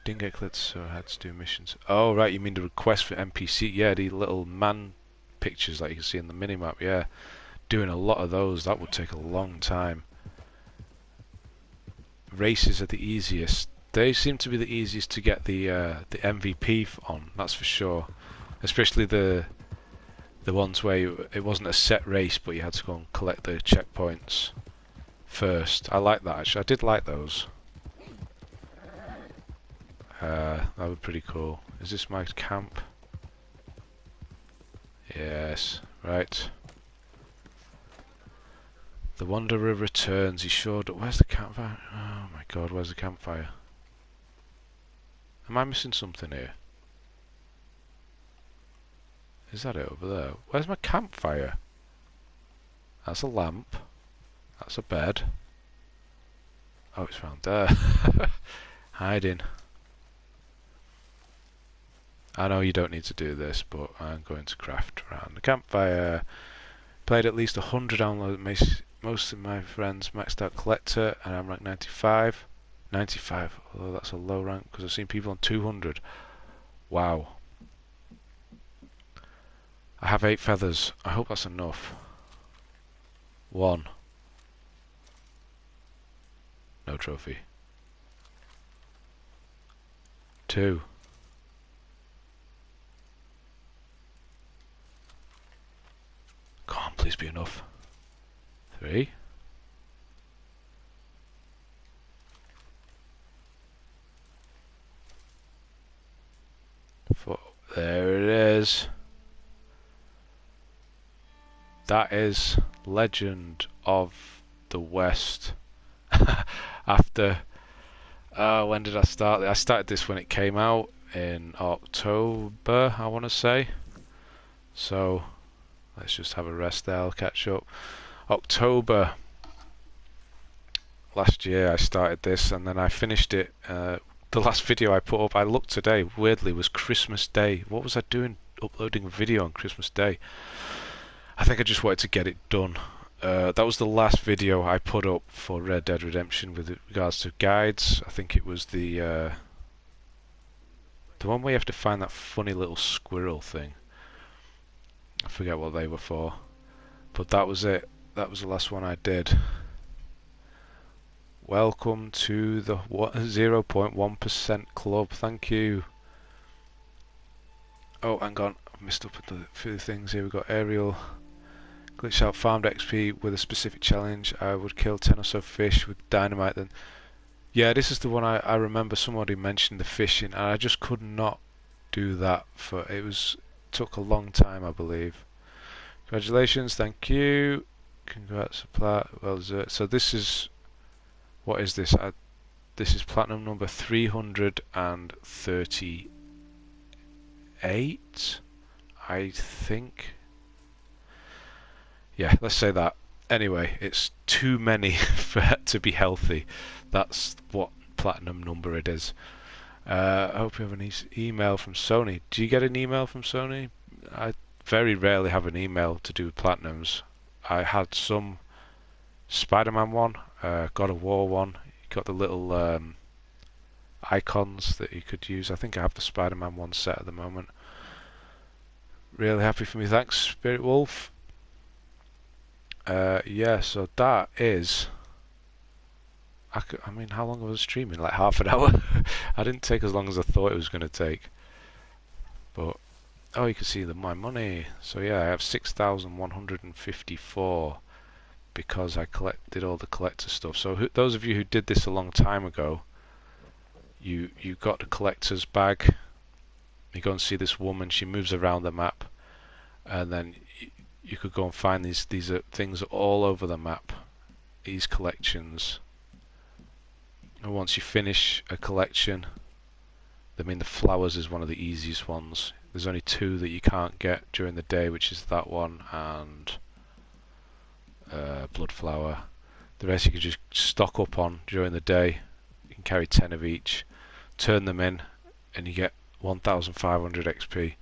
Didn't get clicked, so I had to do missions. Oh right, you mean the request for NPC? Yeah, the little man pictures that you can see in the minimap. Yeah, doing a lot of those. That would take a long time. Races are the easiest. They seem to be the easiest to get the MVP on. That's for sure. Especially the ones where it wasn't a set race, but you had to go and collect the checkpoints first. I like that actually. I did like those. That was pretty cool. Is this my camp? Yes. Right. The Wanderer returns. He showed. Where's the campfire? Oh my god, where's the campfire? Am I missing something here? Is that it over there? Where's my campfire? That's a lamp. That's a bed. Oh, it's round there. Hiding. I know you don't need to do this, but I'm going to craft around the campfire. Played at least 100 downloads. Most of my friends maxed out collector, and I'm rank 95. 95, although that's a low rank because I've seen people on 200. Wow. I have 8 feathers. I hope that's enough. 1. No trophy. 2. Come on, please be enough. 3. 4. There it is. That is Legend of the West. After when did I start? I started this when it came out in October, I want to say. So let's just have a rest there. I'll catch up. October last year I started this, and then I finished it. The last video I put up, I looked today, weirdly, was Christmas Day. What was I doing uploading a video on Christmas Day? I think I just wanted to get it done. That was the last video I put up for Red Dead Redemption with regards to guides. I think it was the one where you have to find that funny little squirrel thing. I forget what they were for. But that was it. That was the last one I did. Welcome to the 0.1% club. Thank you. Oh, hang on. I've missed up a few things here. We've got aerial. Glitch out farmed XP with a specific challenge. I would kill 10 or so fish with dynamite then. Yeah, this is the one I remember somebody mentioned the fishing, and I just could not do that for took a long time, I believe. Congratulations, thank you. Congrats, well deserved. So this is, what is this? This is platinum number 338, I think. Yeah, let's say that. Anyway, it's too many for it to be healthy. That's what platinum number it is. I hope you have an email from Sony. Do you get an email from Sony? I very rarely have an email to do with platinums. I had some Spider-Man one, God of War one. You got the little icons that you could use. I think I have the Spider-Man one set at the moment. Really happy for me. Thanks, Spirit Wolf. Yeah, so that is. I mean, how long was I streaming? Like half an hour. I didn't take as long as I thought it was going to take. But oh, you can see my money. So yeah, I have 6,154 because I did all the collector stuff. So those of you who did this a long time ago, you got the collector's bag. You go and see this woman. She moves around the map, and then you could go and find these are things all over the map. These collections. And once you finish a collection, I mean the flowers is one of the easiest ones. There's only two that you can't get during the day, which is that one and blood flower. The rest you can just stock up on during the day. You can carry 10 of each, turn them in, and you get 1,500 XP.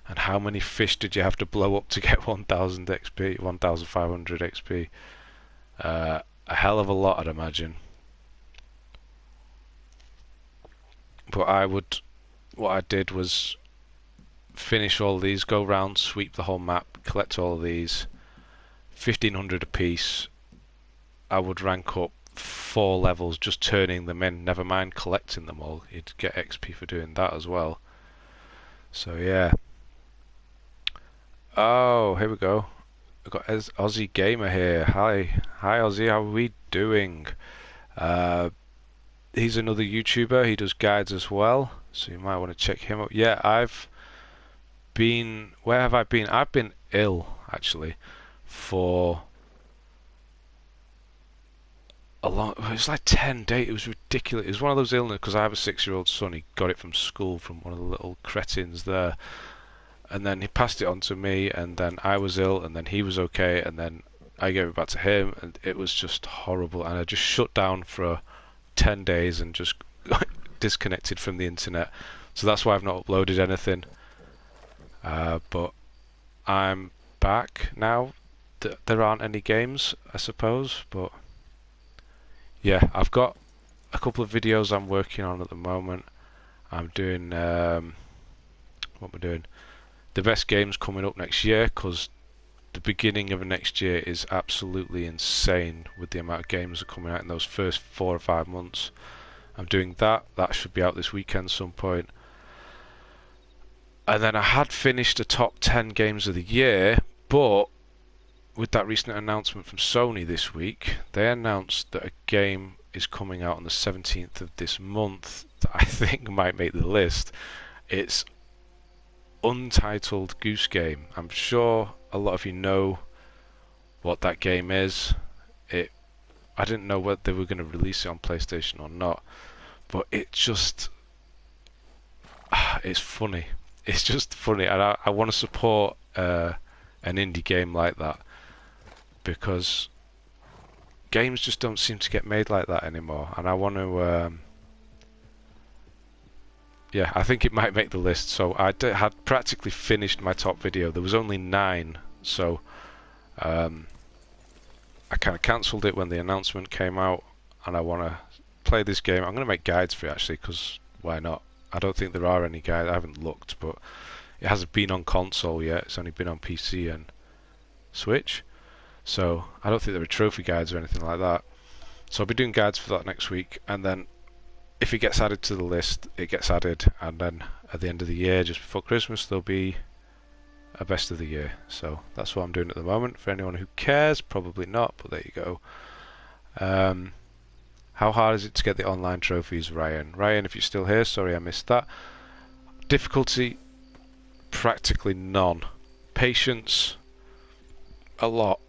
And how many fish did you have to blow up to get 1,000 XP? 1,500 XP. A hell of a lot, I'd imagine. But what I did was finish all these, go round, sweep the whole map, collect all of these, 1,500 a piece. I would rank up 4 levels just turning them in, never mind collecting them all. You'd get XP for doing that as well. So yeah. Oh, here we go. We've got Aussie Gamer here. Hi Aussie, how are we doing? He's another YouTuber. He does guides as well, so you might want to check him out. Yeah, where have I been? I've been ill actually for a long. It was like 10 days. It was ridiculous. It was one of those illnesses because I have a 6-year-old son. He got it from school from one of the little cretins there, and then he passed it on to me, and then I was ill, and then he was okay, and then I gave it back to him, and it was just horrible. And I just shut down for 10 days and just disconnected from the internet. So that's why I've not uploaded anything. But I'm back now. There aren't any games, I suppose, but yeah, I've got a couple of videos I'm working on at the moment. I'm doing what we're doing. The best games coming up next year, because the beginning of next year is absolutely insane with the amount of games that are coming out in those first 4 or 5 months. I'm doing that. That should be out this weekend some point. And then I had finished the top 10 games of the year, but with that recent announcement from Sony this week, they announced that a game is coming out on the 17th of this month that I think might make the list. It's Untitled Goose Game. I'm sure a lot of you know what that game is. I didn't know whether they were going to release it on PlayStation or not, but it's funny. It's just funny, and I want to support an indie game like that, because games just don't seem to get made like that anymore, and I want to yeah, I think it might make the list. So I had practically finished my top video. There was only 9, so I kind of cancelled it when the announcement came out, and I want to play this game. I'm going to make guides for it actually, because why not? I don't think there are any guides. I haven't looked, but it hasn't been on console yet. It's only been on PC and Switch, so I don't think there are trophy guides or anything like that. So I'll be doing guides for that next week, and then if it gets added to the list, it gets added, and then at the end of the year, just before Christmas, there'll be a best of the year. So that's what I'm doing at the moment. For anyone who cares, probably not, but there you go. How hard is it to get the online trophies, Ryan? Ryan, if you're still here, sorry I missed that. Difficulty, practically none. Patience, a lot.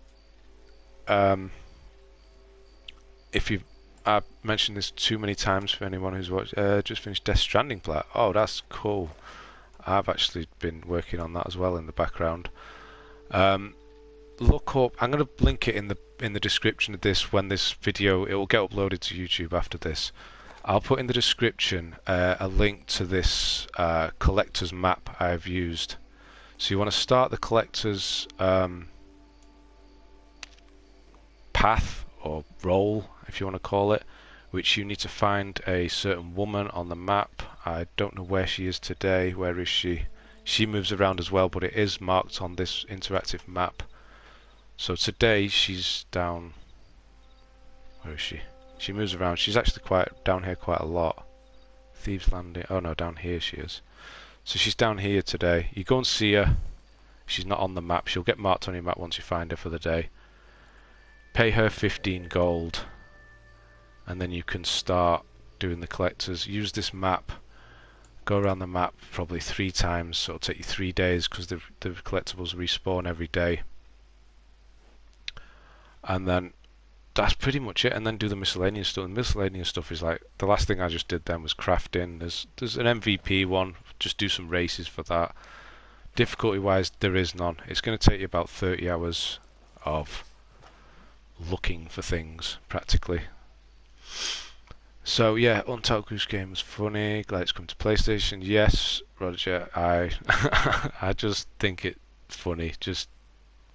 I've mentioned this too many times for anyone who's watched. Just finished Death Stranding plat. Oh, that's cool. I've actually been working on that as well in the background. Look up. I'm going to link it in the description of this. When this video, it will get uploaded to YouTube after this. I'll put in the description a link to this collector's map I've used. So you want to start the collector's path or role, if you want to call it, which you need to find a certain woman on the map. I don't know where she is today. Where is she? She moves around as well, but it is marked on this interactive map. So today she's down. Where is she? She moves around. She's actually quite down here quite a lot. Thieves Landing. Oh no, down here she is. So she's down here today. You go and see her. She's not on the map. She'll get marked on your map once you find her for the day. Pay her 15 gold, and then you can start doing the collectors. Use this map. Go around the map probably 3 times, so it'll take you 3 days because the collectibles respawn every day. And then that's pretty much it, and then do the miscellaneous stuff. The miscellaneous stuff is like the last thing I just did then was crafting. There's an MVP one, just do some races for that. Difficulty wise, there is none. It's going to take you about 30 hours of looking for things, practically. So yeah, Untitled Goose Game was funny. Glad it's come to PlayStation. Yes, Roger. I just think it's funny. Just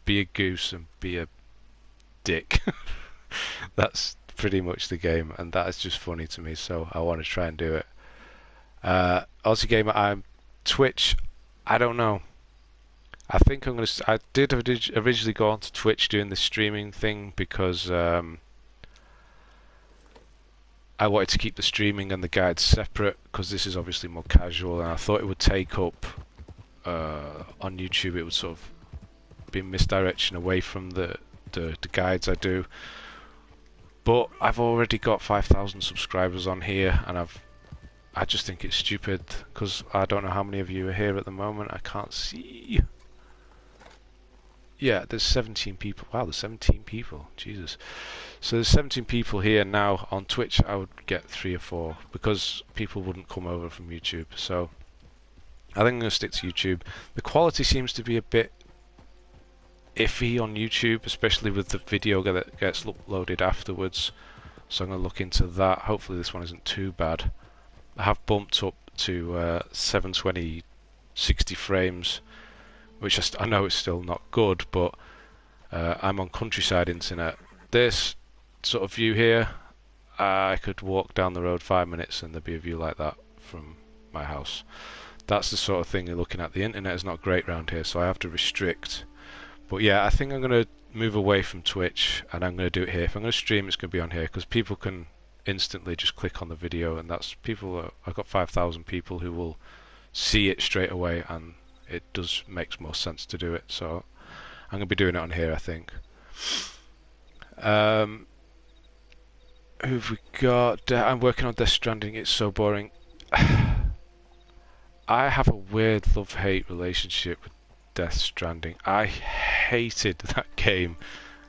be a goose and be a dick. That's pretty much the game, and that is just funny to me. So I want to try and do it. Aussie Gamer, I'm Twitch. I don't know. I think I'm gonna. I did originally go onto Twitch doing the streaming thing because I wanted to keep the streaming and the guides separate because this is obviously more casual, and I thought it would take up on YouTube. It would sort of be misdirection away from the guides I do. But I've already got 5,000 subscribers on here, and I just think it's stupid because I don't know how many of you are here at the moment. I can't see. Yeah, there's 17 people. Wow, there's 17 people. Jesus. So there's 17 people here now. On Twitch, I would get 3 or 4 because people wouldn't come over from YouTube. So I think I'm going to stick to YouTube. The quality seems to be a bit iffy on YouTube, especially with the video that gets uploaded afterwards. So I'm going to look into that. Hopefully this one isn't too bad. I have bumped up to 720 60 frames, which I know is still not good, but I'm on countryside internet. This sort of view here, I could walk down the road 5 minutes and there'd be a view like that from my house. That's the sort of thing you're looking at. The internet is not great around here, so I have to restrict. But yeah, I think I'm going to move away from Twitch and I'm going to do it here. If I'm going to stream, it's going to be on here because people can instantly just click on the video, and that's people. I've got 5,000 people who will see it straight away, and it does makes more sense to do it. So I'm going to be doing it on here, I think. Who've we got? I'm working on Death Stranding. It's so boring. I have a weird love-hate relationship with Death Stranding. I hated that game.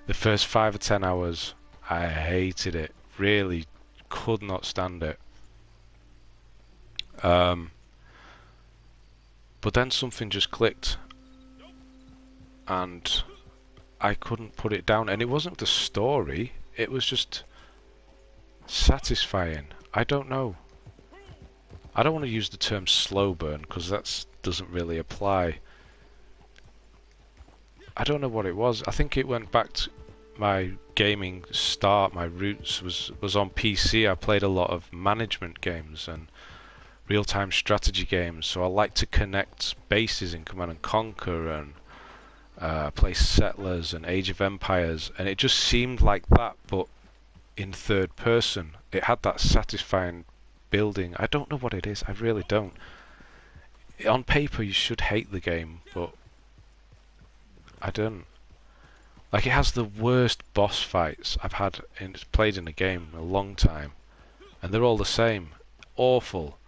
The first 5 or 10 hours, I hated it. Really could not stand it. But then something just clicked, and I couldn't put it down. And it wasn't the story; it was just satisfying. I don't know. I don't want to use the term slow burn because that doesn't really apply. I don't know what it was. I think it went back to my gaming start. My roots was on PC. I played a lot of management games and real-time strategy games, so I like to connect bases in Command and Conquer and play Settlers and Age of Empires, and it just seemed like that, but in third person. It had that satisfying building. I don't know what it is. I really don't. On paper, you should hate the game, but I don't. Like, it has the worst boss fights I've played in a game in a long time, and they're all the same. Awful.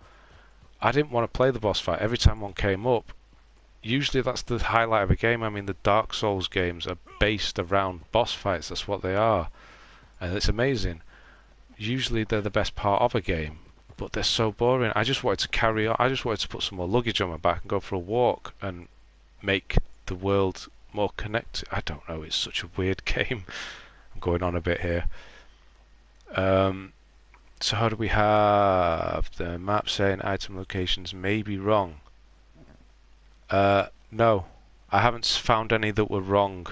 I didn't want to play the boss fight. Every time one came up, usually that's the highlight of a game. I mean, the Dark Souls games are based around boss fights. That's what they are, and it's amazing. Usually they're the best part of a game, but they're so boring. I just wanted to carry on. I just wanted to put some more luggage on my back and go for a walk and make the world more connected. I don't know. It's such a weird game. I'm going on a bit here. So how do we have the map saying item locations may be wrong? No, I haven't found any that were wrong.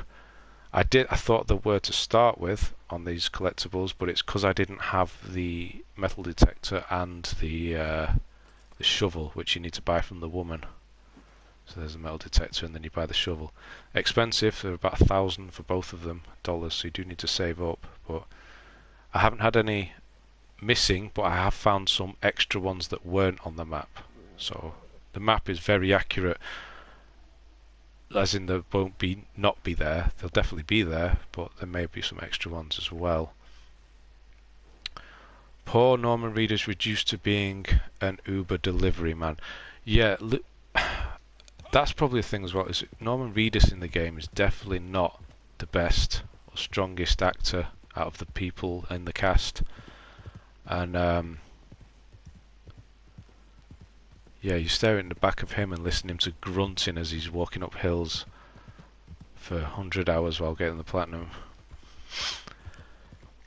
I thought there were to start with on these collectibles, but it's because I didn't have the metal detector and the shovel, which you need to buy from the woman. So there's a metal detector, and then you buy the shovel. Expensive. They're about $1,000 for both of them, dollars. So you do need to save up. But I haven't had any missing, but I have found some extra ones that weren't on the map. So the map is very accurate, as in there won't not be there. They'll definitely be there, but there may be some extra ones as well. Poor Norman Reedus reduced to being an Uber delivery man. Yeah, that's probably the thing as well. Norman Reedus in the game is definitely not the best or strongest actor. out of the people in the cast. And yeah, you stare in the back of him and listen to him to grunting as he's walking up hills for 100 hours while getting the platinum.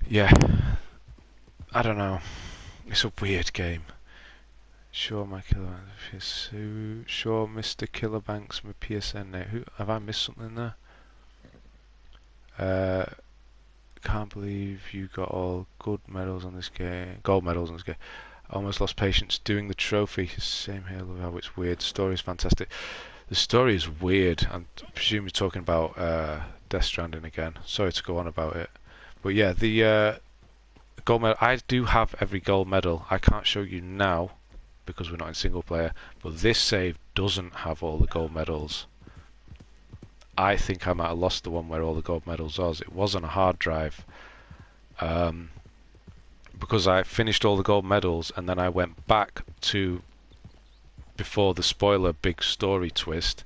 Yeah, I don't know. It's a weird game. Sure, my killer. Sure, Mr. Killerbanks, my PSN name. Who have I missed something there? Can't believe you got all good medals on this game. Gold medals on this game. Almost lost patience doing the trophy. Same here. Love how it's weird. The story is fantastic. The story is weird. I presume you're talking about Death Stranding again. Sorry to go on about it, but yeah, the gold medal. I do have every gold medal. I can't show you now because we're not in single player, but this save doesn't have all the gold medals. I think I might have lost the one where all the gold medals was. It was on a hard drive, because I finished all the gold medals and then I went back to before the spoiler big story twist,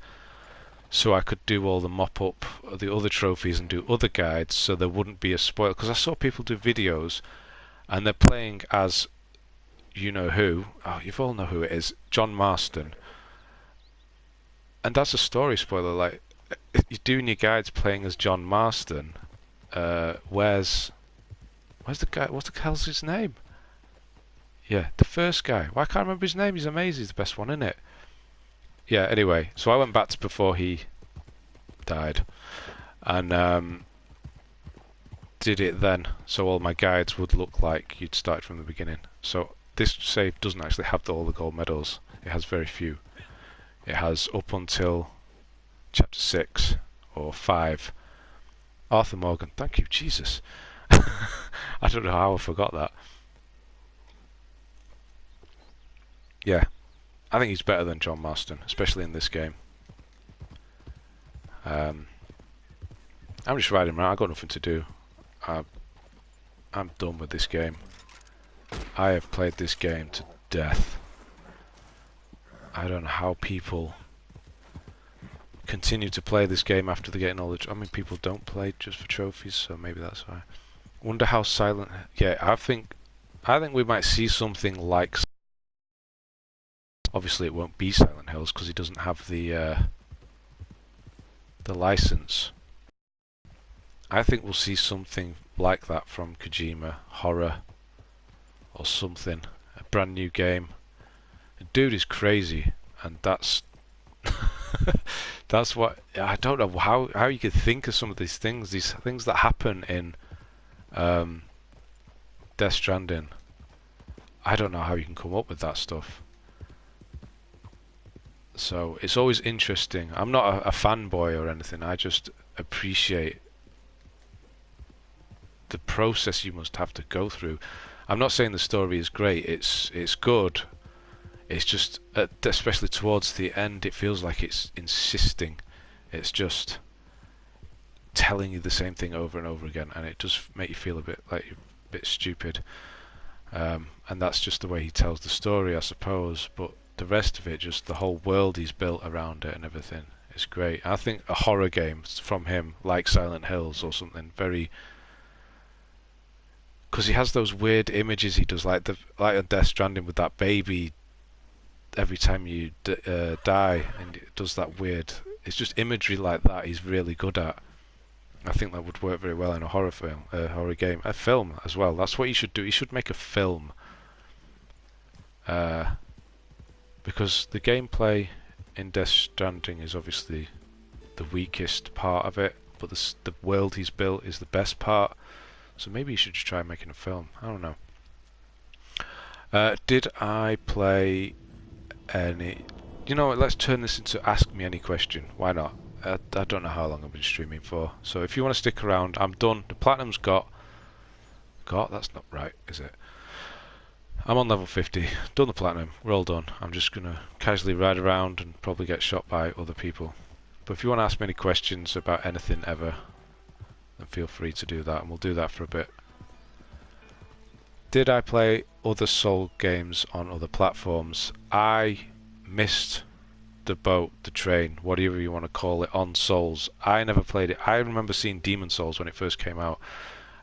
so I could do all the mop up the other trophies and do other guides, so there wouldn't be a spoiler. Because I saw people do videos and they're playing as you know who. Oh, you all know who it is, John Marston, and that's a story spoiler. Like, you're doing your guides playing as John Marston. Where's the guy? What the hell's his name? Yeah, the first guy. Why can't I remember his name? He's amazing. He's the best one, isn't it? Yeah. Anyway, so I went back to before he died, and did it then. So all my guides would look like you'd started from the beginning. So this save doesn't actually have all the gold medals. It has very few. It has up until chapter 6 or 5. Arthur Morgan. Thank you, Jesus. I don't know how I forgot that. Yeah, I think he's better than John Marston, especially in this game. I'm just riding around. I've got nothing to do. I'm done with this game. I have played this game to death. I don't know how people continue to play this game after they're getting all the... I mean, people don't play just for trophies, so maybe that's why. Wonder how Silent... Yeah, I think we might see something like... Obviously it won't be Silent Hills because he doesn't have the license. I think we'll see something like that from Kojima, horror or something. A brand new game. The dude is crazy, and that's that's what... I don't know how you could think of some of these things that happen in Death Stranding. I don't know how you can come up with that stuff. So it's always interesting. I'm not a fanboy or anything. I just appreciate the process you must have to go through. I'm not saying the story is great. It's good. It's just, especially towards the end, it feels like it's insisting. It's just telling you the same thing over and over again, and it does make you feel a bit like you're a bit stupid. And that's just the way he tells the story, I suppose. But the rest of it, just the whole world he's built around it and everything, is great. I think a horror game from him, like Silent Hills or something, very... Because he has those weird images he does, like on Death Stranding with that baby every time you die, and it does that weird... It's just imagery like that he's really good at. I think that would work very well in a horror film, horror game, a film as well. That's what he should do. He should make a film. Because the gameplay in Death Stranding is obviously the weakest part of it, but the world he's built is the best part. So maybe you should just try making a film. I don't know. Did I play any... You know what, let's turn this into Ask Me Any Question. Why not? I don't know how long I've been streaming for. So if you want to stick around, I'm done. The platinum's got... That's not right, is it? I'm on level 50. Done the platinum. We're all done. I'm just going to casually ride around and probably get shot by other people. But if you want to ask me any questions about anything ever, then feel free to do that, and we'll do that for a bit. Did I play other Soul games on other platforms? I missed the boat, the train, whatever you want to call it, on Souls. I never played it. I remember seeing Demon Souls when it first came out,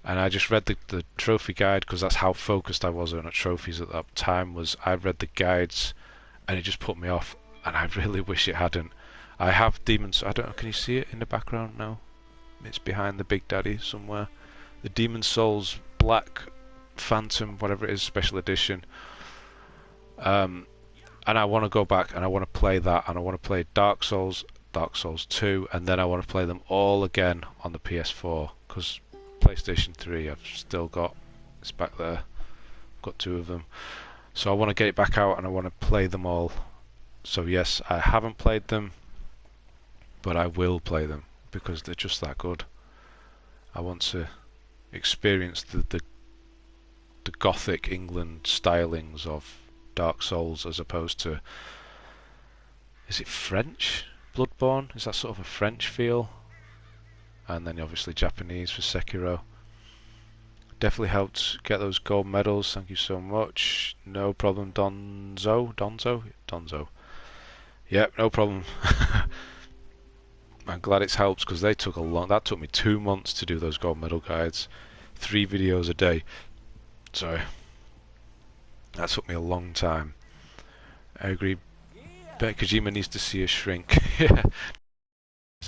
And I just read the trophy guide because that's how focused I was on trophies at that time. Was I read the guides and it just put me off, and I really wish it hadn't. I have Demons. I don't know. Can you see it in the background now? It's behind the Big Daddy somewhere. The Demon Souls Black Phantom, whatever it is, special edition. And I want to go back and I want to play that, and I want to play Dark Souls, Dark Souls 2, and then I want to play them all again on the PS4, because PlayStation 3 I've still got, it's back there, I've got 2 of them. So I want to get it back out and I want to play them all. So yes, I haven't played them, but I will play them because they're just that good. I want to experience the Gothic England stylings of Dark Souls as opposed to, is it French? Bloodborne? Is that sort of a French feel? And then obviously Japanese for Sekiro. Definitely helped get those gold medals, thank you so much. No problem, Donzo? Yep, no problem. I'm glad it's helped because they took that took me 2 months to do those gold medal guides. 3 videos a day. So that took me a long time. I agree. Bet Kojima needs to see a shrink. Yeah.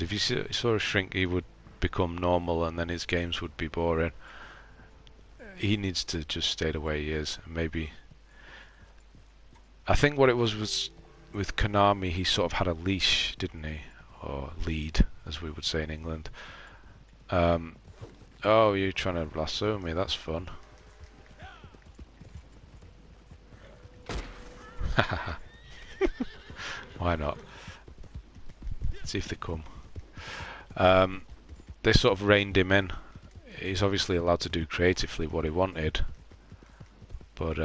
If you saw a shrink, he would become normal and then his games would be boring. He needs to just stay the way he is. And maybe, I think what it was with Konami, he sort of had a leash, didn't he? Or lead, as we would say in England. Oh, you're trying to lasso me, that's fun. Why not? See if they come. They sort of reined him in. He's obviously allowed to do creatively what he wanted, but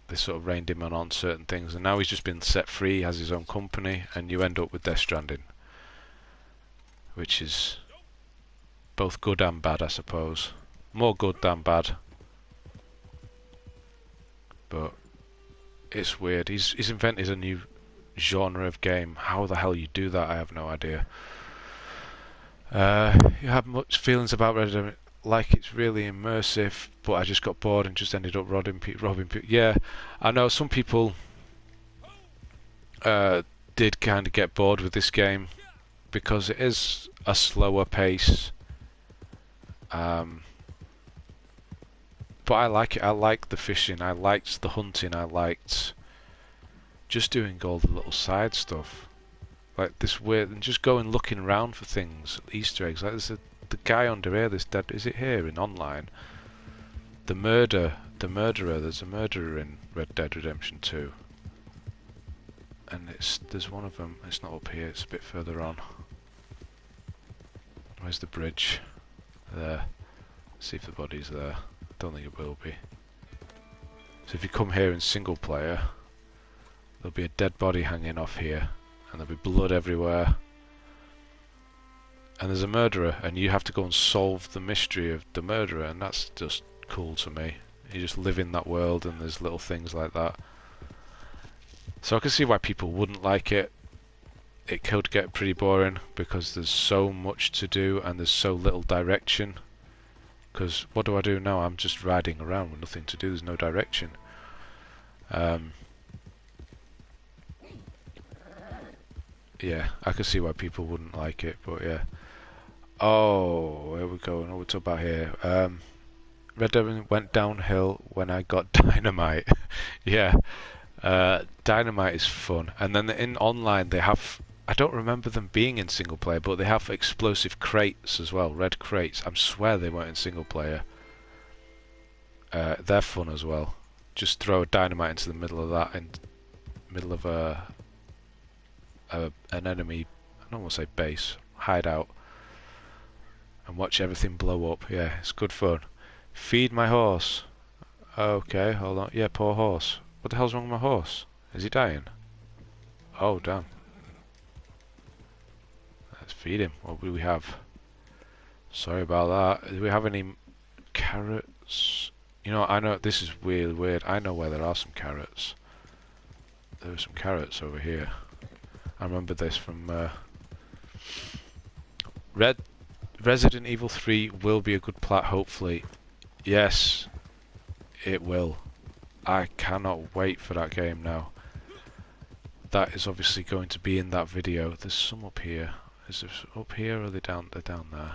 they sort of reined him in on certain things, and now he's just been set free, he has his own company, and you end up with Death Stranding, which is both good and bad, I suppose. More good than bad, but it's weird. He's invented a new genre of game. How the hell you do that, I have no idea. You have much feelings about Red Dead? Like, it's really immersive, but I just got bored and just ended up robbing people. Yeah, I know some people did kind of get bored with this game because it is a slower pace. But I like it. I liked the fishing. I liked the hunting. I liked just doing all the little side stuff, like this weird, and just going looking around for things, Easter eggs. Like the guy under here, this dead. Is it here in online? The murderer. There's a murderer in Red Dead Redemption 2, and there's one of them. It's not up here. It's a bit further on. Where's the bridge? There. Let's see if the body's there. Don't think it will be. So if you come here in single player, there'll be a dead body hanging off here, and there'll be blood everywhere. And there's a murderer, and you have to go and solve the mystery of the murderer, and that's just cool to me. You just live in that world, and there's little things like that. So I can see why people wouldn't like it. It could get pretty boring because there's so much to do and there's so little direction. Because what do I do now? I'm just riding around with nothing to do. There's no direction. Yeah, I can see why people wouldn't like it, but yeah. Oh, where we going? What we talk about here? Red Dead went downhill when I got dynamite. Yeah, dynamite is fun. And then in online they have, I don't remember them being in single player, but they have explosive crates as well, red crates. I swear they weren't in single player. They're fun as well. Just throw a dynamite into the middle of that, in middle of an enemy, I don't want to say base, hideout, and watch everything blow up. Yeah, it's good fun. Feed my horse. Okay, hold on. Yeah, poor horse. What the hell's wrong with my horse? Is he dying? Oh, damn. Let's feed him. What do we have? Sorry about that. Do we have any carrots? You know, I know this is weird. I know where there are some carrots. There are some carrots over here. I remember this from Resident Evil 3 will be a good plat, hopefully. Yes, it will. I cannot wait for that game now. That is obviously going to be in that video. There's some up here. Is this up here or are they down? They're down there.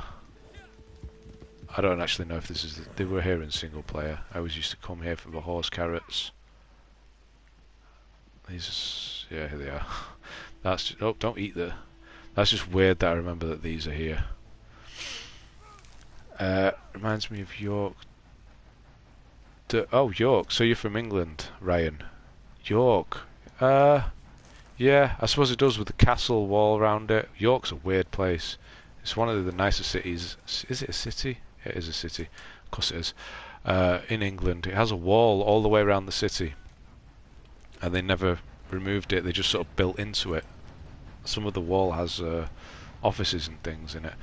I don't actually know if this is... They were here in single player. I always used to come here for the horse carrots. These... Yeah, here they are. That's just, oh, don't eat the... That's just weird that I remember that these are here. Reminds me of York. Oh, York. So you're from England, Ryan. York. Yeah, I suppose it does with the castle wall around it. York's a weird place. It's one of the nicer cities. Is it a city? It is a city. Of course it is. In England. It has a wall all the way around the city. And they never removed it. They just sort of built into it. Some of the wall has offices and things in it.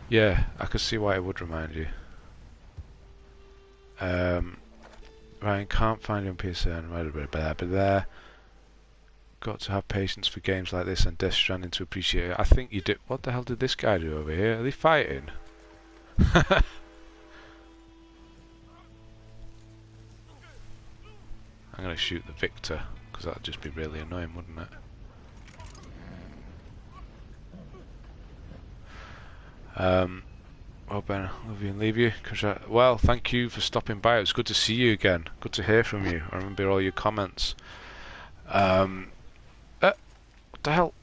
Yeah, I could see why it would remind you. Ryan can't find you on PSN. But there. Got to have patience for games like this and Death Stranding to appreciate it. I think you do. What the hell did this guy do over here? Are they fighting? I'm going to shoot the victor because that'd just be really annoying, wouldn't it? Well, Ben, love you and leave you. Well, thank you for stopping by. It was good to see you again. Good to hear from you. I remember all your comments. What the hell?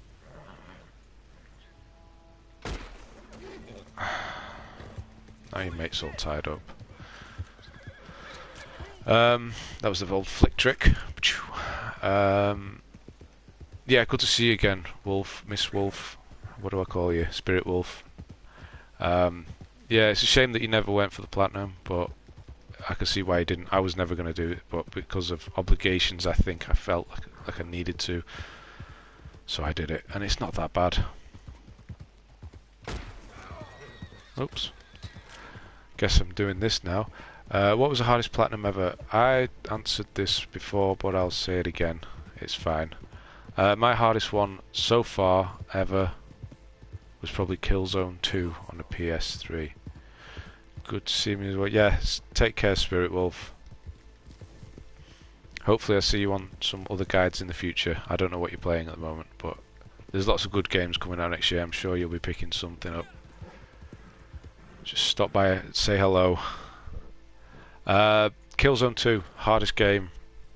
Now your mate's all tied up. That was the old flick trick. Yeah, good to see you again, Wolf, Miss Wolf. What do I call you? Spirit Wolf. Yeah, it's a shame that you never went for the platinum, but I can see why you didn't. I was never going to do it, but because of obligations, I think I felt like I needed to. So I did it, and it's not that bad. Oops. Guess I'm doing this now. What was the hardest platinum ever? I answered this before, but I'll say it again. It's fine. My hardest one so far ever was probably Killzone 2 on the PS3. Good to see me as well. Yeah, take care, Spirit Wolf. Hopefully I'll see you on some other guides in the future. I don't know what you're playing at the moment, but there's lots of good games coming out next year. I'm sure you'll be picking something up. Just stop by, say hello. Killzone 2, hardest game,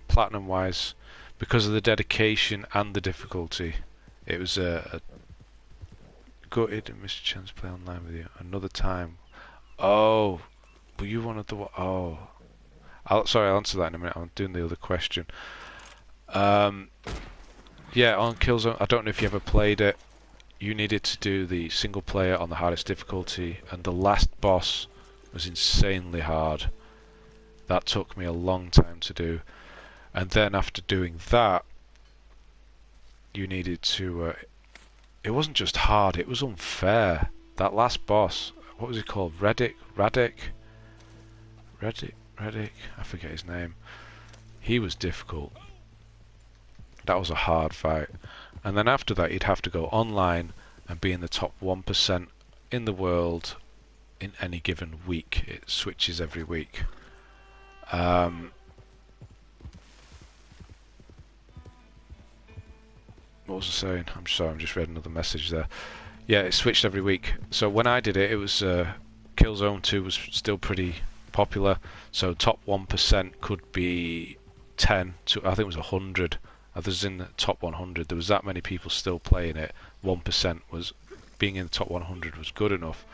platinum wise, because of the dedication and the difficulty. It was a gutted and Mr. Chan's play online with you another time. Oh, were you one of the... Oh, sorry, I'll answer that in a minute. I'm doing the other question. Yeah, on Killzone, I don't know if you ever played it. You needed to do the single player on the hardest difficulty, and the last boss was insanely hard. That took me a long time to do. And then after doing that, you needed to... it wasn't just hard, it was unfair. That last boss, what was he called? Redick? I forget his name. He was difficult. That was a hard fight. And then after that, you'd have to go online and be in the top 1% in the world in any given week. It switches every week. What was I saying? I'm sorry, I'm just read another message there. Yeah, it switched every week. So when I did it, it was Killzone 2 was still pretty popular. So top 1% could be 10 to I think it was 100. Others in the top 100. There was that many people still playing it. 1% was being in the top 100 was good enough.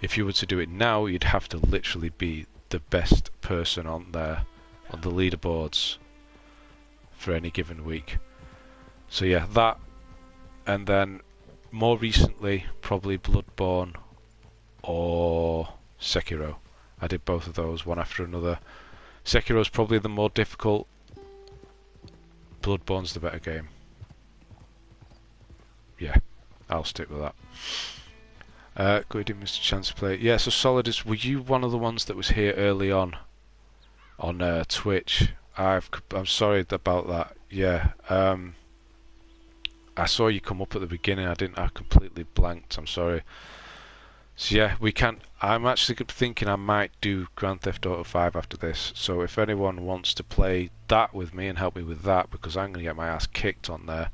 If you were to do it now, you'd have to literally be the best person on there on the leaderboards for any given week. So yeah, that, and then more recently probably Bloodborne or Sekiro. I did both of those one after another. Sekiro's probably the more difficult. Bloodborne's the better game. Yeah, I'll stick with that. Good, Mr. Chance to play. Yeah, so Solidus, were you one of the ones that was here early on Twitch? I'm sorry about that. Yeah, I saw you come up at the beginning. I completely blanked. I'm sorry. So yeah, we can. I'm actually thinking I might do Grand Theft Auto 5 after this. So if anyone wants to play that with me and help me with that, because I'm gonna get my ass kicked on there,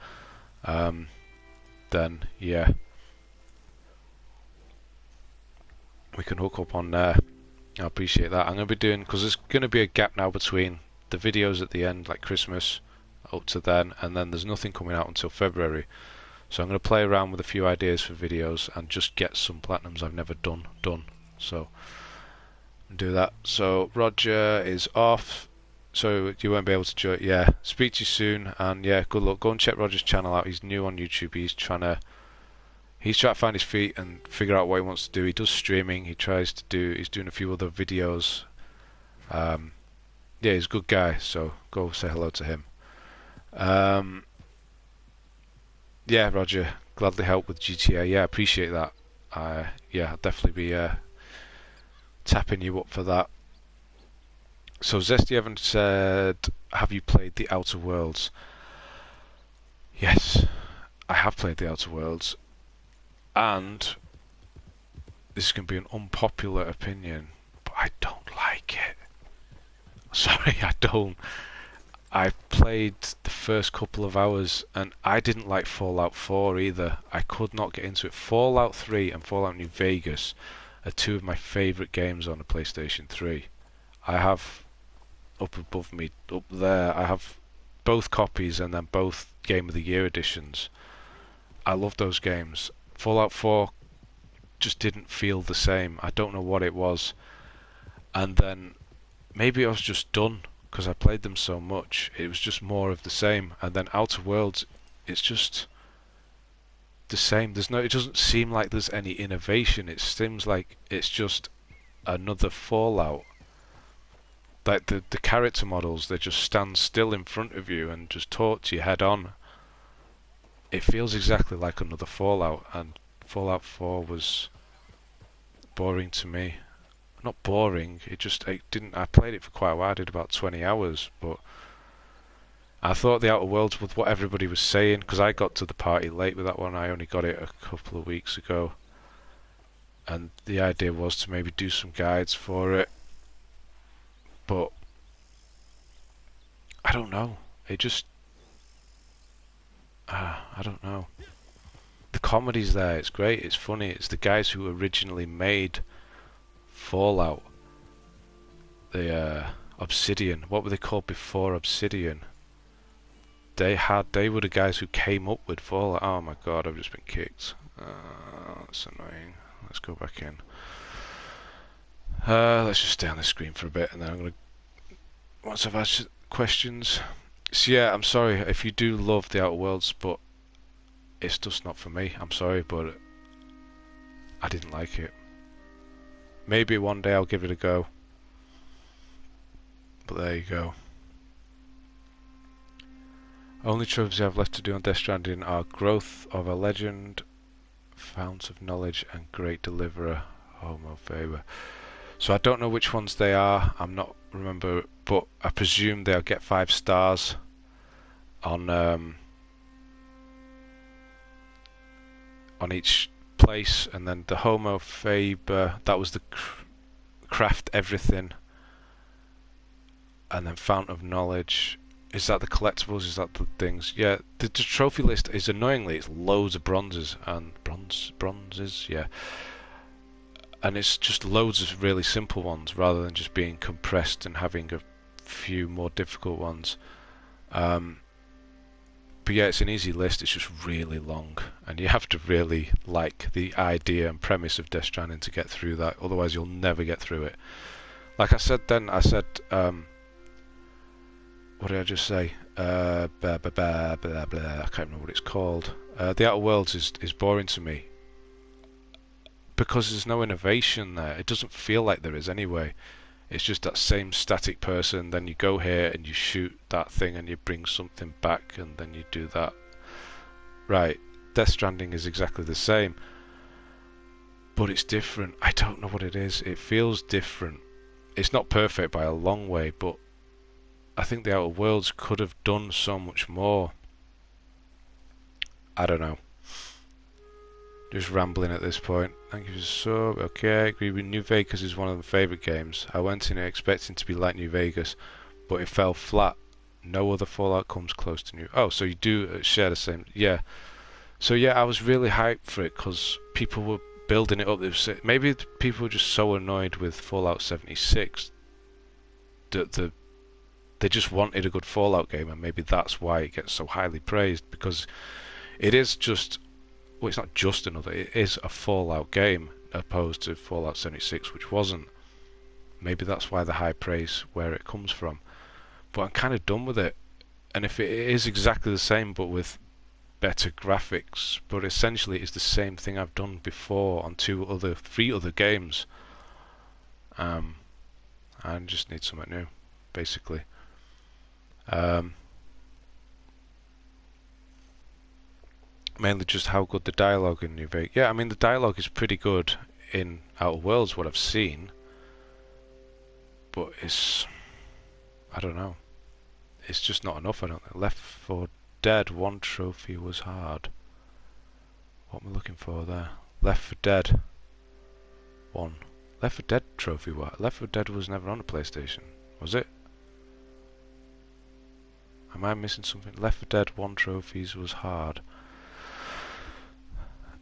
um, then yeah, we can hook up on there. I appreciate that. I'm gonna be doing, because there's gonna be a gap now between the videos at the end, like Christmas, up to then, and then there's nothing coming out until February. So I'm going to play around with a few ideas for videos and just get some platinums I've never done. So do that. So Roger is off, so you won't be able to join. Yeah, speak to you soon, and yeah, good luck. Go and check Roger's channel out. He's new on YouTube. He's trying to find his feet and figure out what he wants to do. He does streaming. He's doing a few other videos. Yeah, he's a good guy. So go say hello to him. Yeah, Roger, gladly help with GTA. Yeah, appreciate that. Yeah, I'll definitely be tapping you up for that. So Zesty Evans said, have you played the Outer Worlds? Yes, I have played the Outer Worlds, and this is going to be an unpopular opinion, but I don't like it. Sorry, I don't. I played the first couple of hours and I didn't like Fallout 4 either. I could not get into it. Fallout 3 and Fallout New Vegas are two of my favourite games on the PlayStation 3. I have up above me, up there, I have both copies and then both Game of the Year editions. I love those games. Fallout 4 just didn't feel the same. I don't know what it was. And then maybe I was just done because I played them so much. It was just more of the same. And then Outer Worlds, it's just the same. It doesn't seem like there's any innovation. It seems like it's just another Fallout. Like the character models, they just stand still in front of you and just talk to you head on. It feels exactly like another Fallout, and Fallout 4 was boring to me. Not boring, it didn't. I played it for quite a while. I did about 20 hours, but I thought the Outer Worlds, with what everybody was saying, because I got to the party late with that one. I only got it a couple of weeks ago, and the idea was to maybe do some guides for it, but I don't know. It just I don't know. The comedy's there. It's great. It's funny. It's the guys who originally made Fallout. The Obsidian. What were they called before Obsidian? They were the guys who came up with Fallout. Oh my god, I've just been kicked. That's annoying. Let's go back in. Let's just stay on the screen for a bit, and then I'm gonna. Once I've asked questions. So yeah, I'm sorry if you do love the Outer Worlds, but it's just not for me. I'm sorry, but I didn't like it. Maybe one day I'll give it a go. But there you go. Only trophies I have left to do on Death Stranding are Growth of a Legend, Fount of Knowledge, and Great Deliverer, Homo Faber. So I don't know which ones they are. I'm not remember, but I presume they'll get 5 stars on each place, and then the Homo Faber, that was the craft everything, and then Fount of Knowledge. Is that the collectibles? Is that the things? Yeah, the trophy list is annoyingly, it's loads of bronzes and bronzes, yeah. And it's just loads of really simple ones rather than just being compressed and having a few more difficult ones. But yeah, it's an easy list, it's just really long. And you have to really like the idea and premise of Death Stranding to get through that, otherwise you'll never get through it. Like I said then, what did I just say? Blah, blah, blah, blah, blah. I can't remember what it's called. The Outer Worlds is boring to me because there's no innovation there. It doesn't feel like there is anyway. It's just that same static person. Then you go here and you shoot that thing and you bring something back and then you do that. Right. Death Stranding is exactly the same, but it's different. I don't know what it is. It feels different. It's not perfect by a long way, but I think the Outer Worlds could have done so much more. I don't know. Just rambling at this point. Thank you for the sub. Okay, I agree with New Vegas is one of my favourite games. I went in it expecting to be like New Vegas, but it fell flat. No other Fallout comes close to New. Oh, so you do share the same. Yeah. So yeah, I was really hyped for it because people were building it up. Maybe people were just so annoyed with Fallout 76 that they just wanted a good Fallout game, and maybe that's why it gets so highly praised, because it is just, well, it's not just another, it is a Fallout game opposed to Fallout 76, which wasn't. Maybe that's why the high praise where it comes from. But I'm kind of done with it. And if it is exactly the same but with better graphics, but essentially it's the same thing I've done before on three other games, I just need something new, basically. Um, Mainly just how good the dialogue in New Vegas. Yeah, I mean the dialogue is pretty good in Outer Worlds, what I've seen, but I don't know. It's just not enough. I don't think. Left 4 Dead 1 trophy was hard. What am I looking for there? Left 4 Dead 1. Left 4 Dead trophy. What? Left 4 Dead was never on a PlayStation, was it? Am I missing something? Left 4 Dead 1 trophies was hard.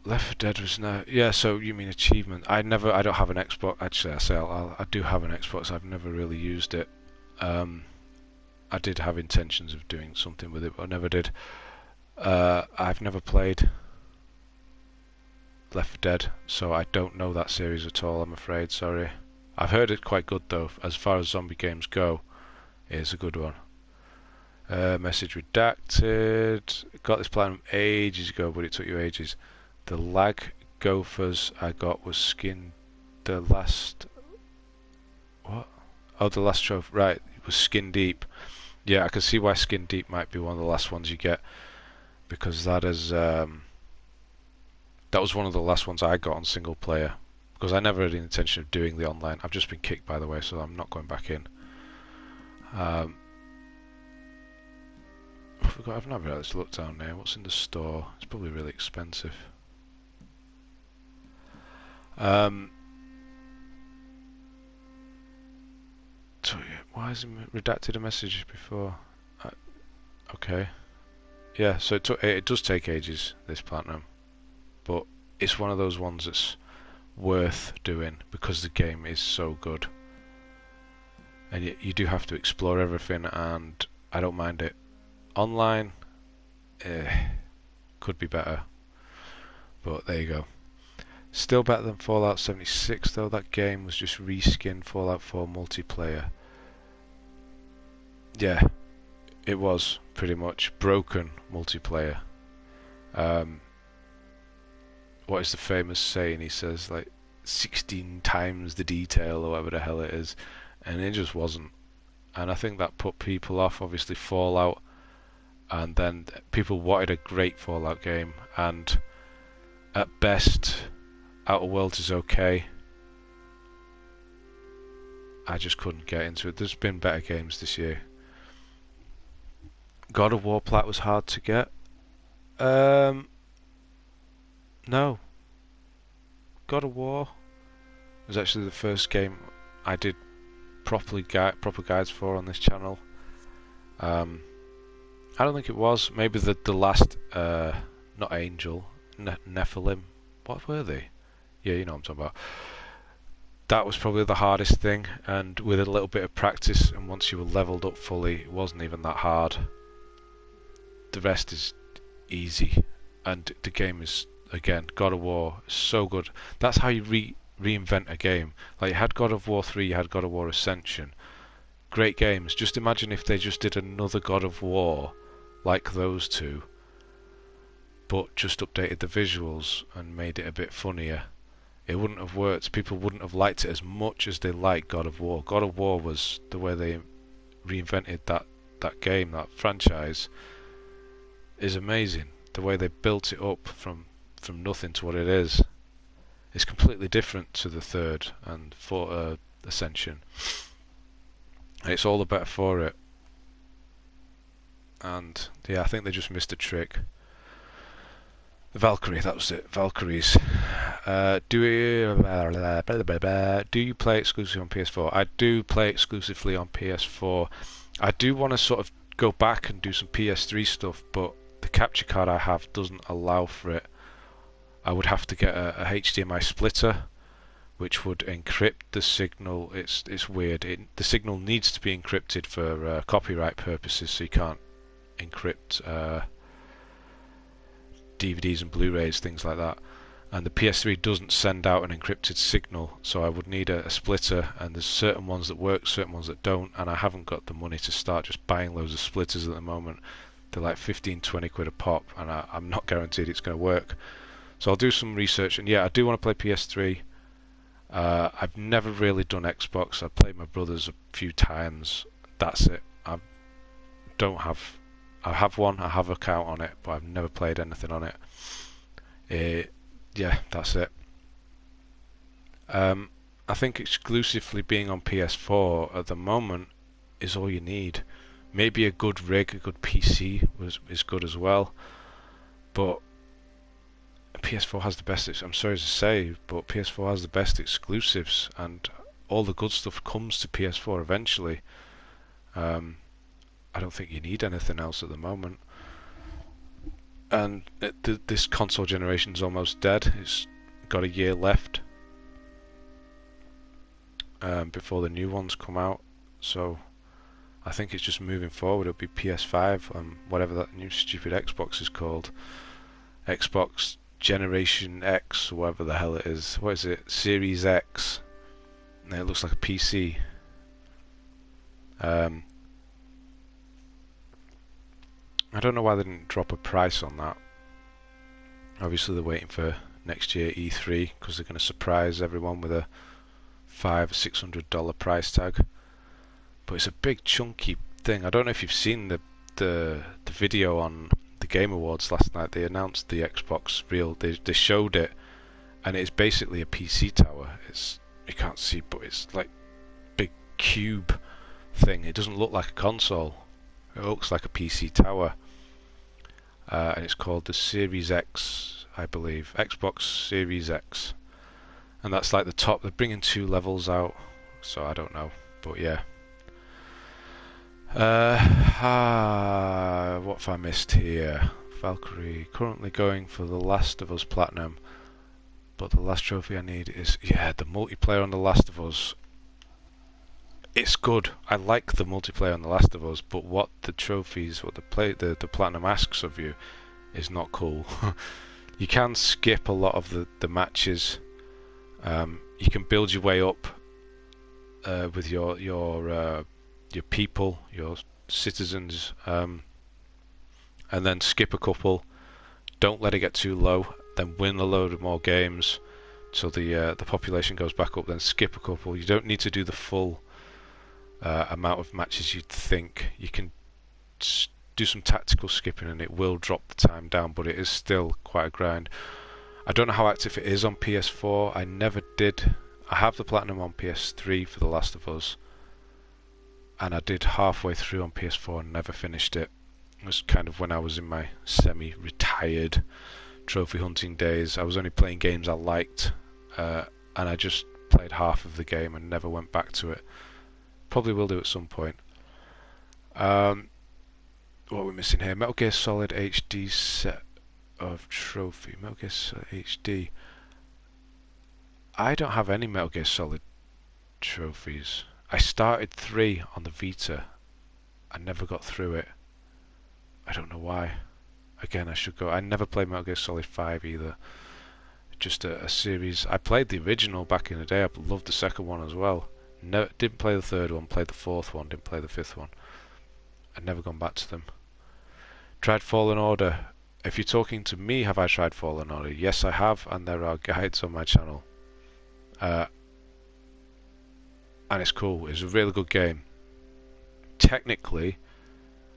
Left 4 Dead was no. Yeah, so you mean achievement? I don't have an Xbox. Actually, I do have an Xbox. I've never really used it. I did have intentions of doing something with it, but I never did. I've never played Left 4 Dead, so I don't know that series at all, I'm afraid, sorry. I've heard it quite good though, as far as zombie games go. It is a good one. Message redacted. Got this platinum ages ago, but it took you ages. The lag gophers I got was skin the last... What? Oh, the last trophy. Right, it was skin deep. Yeah, I can see why skin deep might be one of the last ones you get, because that is... that was one of the last ones I got on single player, because I never had the intention of doing the online. I've just been kicked, by the way, so I'm not going back in. I've never had this look down there. What's in the store? It's probably really expensive. So, why has it redacted a message before? Okay. Yeah, so it does take ages, this platinum, but it's one of those ones that's worth doing because the game is so good, and you do have to explore everything, and I don't mind it. Online, could be better, but there you go. Still better than Fallout 76 though. That game was just reskinned Fallout 4 multiplayer. Yeah, it was pretty much broken multiplayer. What is the famous saying? He says like 16 times the detail or whatever the hell it is, and it just wasn't. And I think that put people off. Obviously Fallout, and then people wanted a great Fallout game, and at best Outer Worlds is okay. I just couldn't get into it. There's been better games this year. God of War Plat was hard to get. No. God of War was actually the first game I did proper guides for on this channel. I don't think it was. Maybe the last, not Angel, Nephilim. What were they? Yeah, you know what I'm talking about. That was probably the hardest thing, and with a little bit of practice, and once you were leveled up fully, it wasn't even that hard. The rest is easy, and the game is, again, God of War is so good. That's how you reinvent a game. Like, you had God of War 3, you had God of War Ascension. Great games. Just imagine if they just did another God of War like those two, but just updated the visuals and made it a bit funnier. It wouldn't have worked. People wouldn't have liked it as much as they like God of War. God of War was the way they reinvented that game, that franchise, is amazing. The way they built it up from nothing to what it is. It's completely different to the third and for Ascension. And it's all the better for it. And yeah, I think they just missed a trick. Valkyrie, that was it. Valkyries. Do you play exclusively on PS4? I do play exclusively on PS4. I do want to sort of go back and do some PS3 stuff, but the capture card I have doesn't allow for it. I would have to get a HDMI splitter, which would encrypt the signal. It's weird. The signal needs to be encrypted for copyright purposes, so you can't encrypt DVDs and Blu-rays, things like that. And the PS3 doesn't send out an encrypted signal, so I would need a splitter, and there's certain ones that work, certain ones that don't, and I haven't got the money to start just buying loads of splitters at the moment. They're like 15-20 quid a pop, and I'm not guaranteed it's going to work. So I'll do some research, and yeah, I do want to play PS3. I've never really done Xbox. I've played my brother's a few times. That's it. Don't have I have one, I have an account on it, but I've never played anything on it. Yeah, that's it. I think exclusively being on PS4 at the moment is all you need. Maybe a good rig, a good PC is good as well, but PS4 has the best. I'm sorry to say, but PS4 has the best exclusives, and all the good stuff comes to PS4 eventually. I don't think you need anything else at the moment. And this console generation's almost dead. It's got a year left before the new ones come out. So I think it's just moving forward. It'll be PS5 and whatever that new stupid Xbox is called. Xbox Generation X, whatever the hell it is. What is it? Series X. And it looks like a PC. I don't know why they didn't drop a price on that. Obviously they're waiting for next year E3 because they're going to surprise everyone with a $500-600 price tag. But it's a big chunky thing. I don't know if you've seen the video on the Game Awards last night. They announced the Xbox Real. They showed it, and it's basically a PC tower. You can't see, but it's like big cube thing. It doesn't look like a console. It looks like a PC tower. And it's called the Series X, I believe. Xbox Series X. And that's like the top. They're bringing 2 levels out, so I don't know. But yeah. What have I missed here? Valkyrie currently going for The Last of Us Platinum. But the last trophy I need is, yeah, the multiplayer on The Last of Us. It's good. I like the multiplayer on The Last of Us, but what the trophies, what the platinum asks of you, is not cool. You can skip a lot of the matches. You can build your way up with your people, your citizens, and then skip a couple. Don't let it get too low. Then win a load of more games till the population goes back up. Then skip a couple. You don't need to do the full amount of matches you'd think. You can do some tactical skipping and it will drop the time down, but it is still quite a grind. I don't know how active it is on PS4. I never did. I have the platinum on PS3 for The Last of Us, and I did halfway through on PS4 and never finished it. It was kind of when I was in my semi-retired trophy hunting days. I was only playing games I liked, and I just played half of the game and never went back to it. Probably will do at some point. What are we missing here? Metal Gear Solid HD set of trophy. Metal Gear Solid HD. I don't have any Metal Gear Solid trophies. I started 3 on the Vita. I never got through it. I don't know why. Again, I should go. I never played Metal Gear Solid 5 either. Just a series. I played the original back in the day. I loved the second one as well. No, didn't play the third one, played the fourth one, didn't play the fifth one. I've never gone back to them. Tried Fallen Order. If you're talking to me, have I tried Fallen Order? Yes, I have, and there are guides on my channel. And it's cool. It's a really good game. Technically,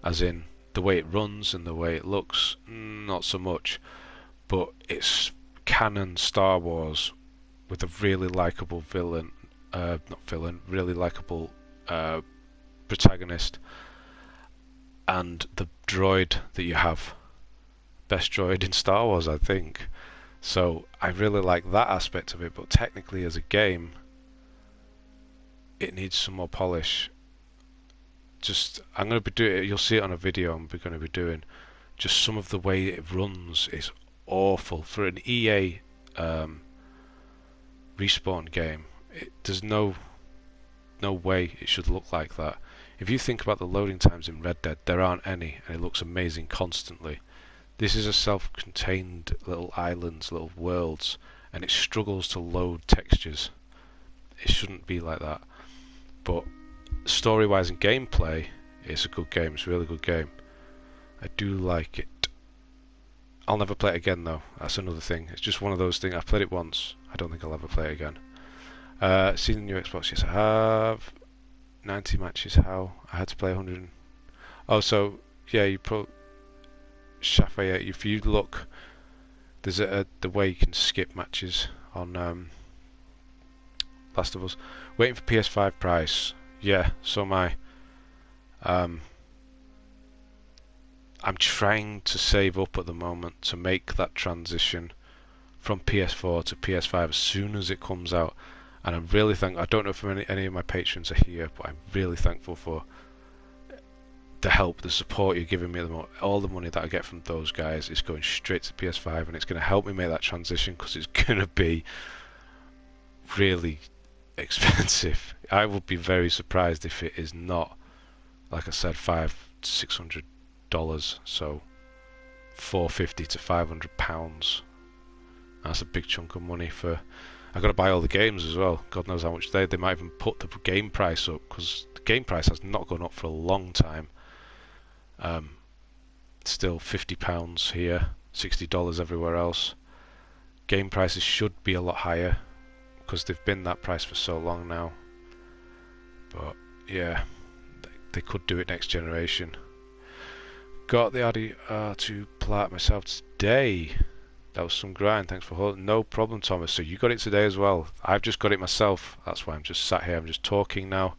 as in the way it runs and the way it looks, not so much. But it's canon Star Wars with a really likable villain. Really likable protagonist, and the droid that you have best droid in Star Wars, I think. So I really like that aspect of it, but technically as a game, it needs some more polish. Just, I'm going to be doing it, you'll see it on a video I'm going to be doing. Just some of the way it runs is awful. For an EA Respawn game, there's no way it should look like that. If you think about the loading times in Red Dead, there aren't any, and it looks amazing constantly. This is a self-contained little islands, little worlds, and it struggles to load textures. It shouldn't be like that. But story-wise and gameplay, it's a good game. It's a really good game. I do like it. I'll never play it again though. That's another thing. It's just one of those things. I've played it once. I don't think I'll ever play it again. Seen the new Xbox? Yes, I have. 90 matches. How? I had to play 100. Oh, so yeah, you put Shafaya. If you look, there's the way you can skip matches on Last of Us. Waiting for PS5 price. Yeah, so am I. I'm trying to save up at the moment to make that transition from PS4 to PS5 as soon as it comes out. And I'm really thankful. I don't know if any of my patrons are here, but I'm really thankful for the help, the support you're giving me. All the money that I get from those guys is going straight to PS5, and it's going to help me make that transition because it's going to be really expensive. I would be very surprised if it is not, like I said, $500-600. So £450 to £500. That's a big chunk of money for. I've got to buy all the games as well. God knows how much they might even put the game price up, because the game price has not gone up for a long time. Still £50 here, $60 everywhere else. Game prices should be a lot higher because they've been that price for so long now. But yeah, they could do it next generation. Got the RDR to plat myself today. That was some grind. Thanks for holding. No problem, Thomas. So you got it today as well. I've just got it myself. That's why I'm just sat here. I'm just talking now.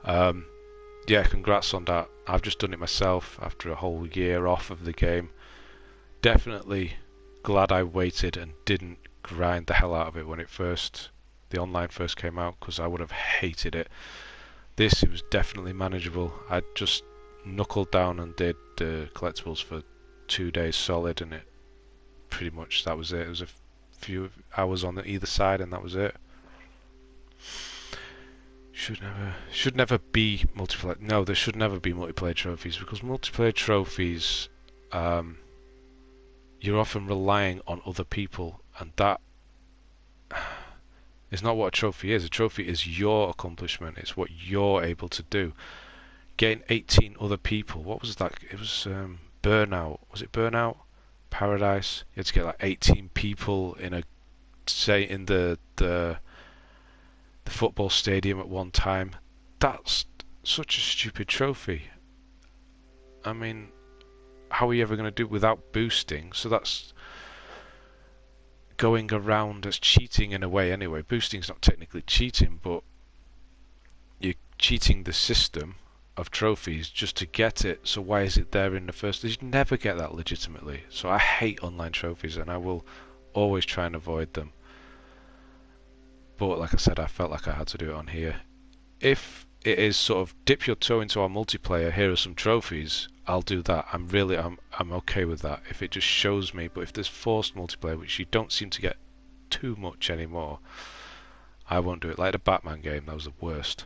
Yeah, congrats on that. I've just done it myself after a whole year off of the game. Definitely glad I waited and didn't grind the hell out of it when the online first came out, because I would have hated it. It was definitely manageable. I just knuckled down and did the collectibles for 2 days solid, and pretty much that was it. It was a few hours on either side, and that was it. Should never be multiplayer. No, there should never be multiplayer trophies, because multiplayer trophies, you're often relying on other people, and that is not what a trophy is. A trophy is your accomplishment. It's what you're able to do. Getting 18 other people. What was that? It was Burnout. Was it Burnout? Paradise. You had to get like 18 people in the football stadium at one time. That's such a stupid trophy. I mean, how are you ever going to do it without boosting? So that's going around as cheating in a way anyway. Boosting's not technically cheating, but you're cheating the system of trophies just to get it. So why is it there in the first? You never get that legitimately. So I hate online trophies, and I will always try and avoid them. But like I said, I felt like I had to do it on here. If it is sort of dip your toe into our multiplayer, here are some trophies, I'll do that. I'm okay with that if it just shows me. But if there's forced multiplayer, which you don't seem to get too much anymore, I won't do it. Like the Batman game, that was the worst.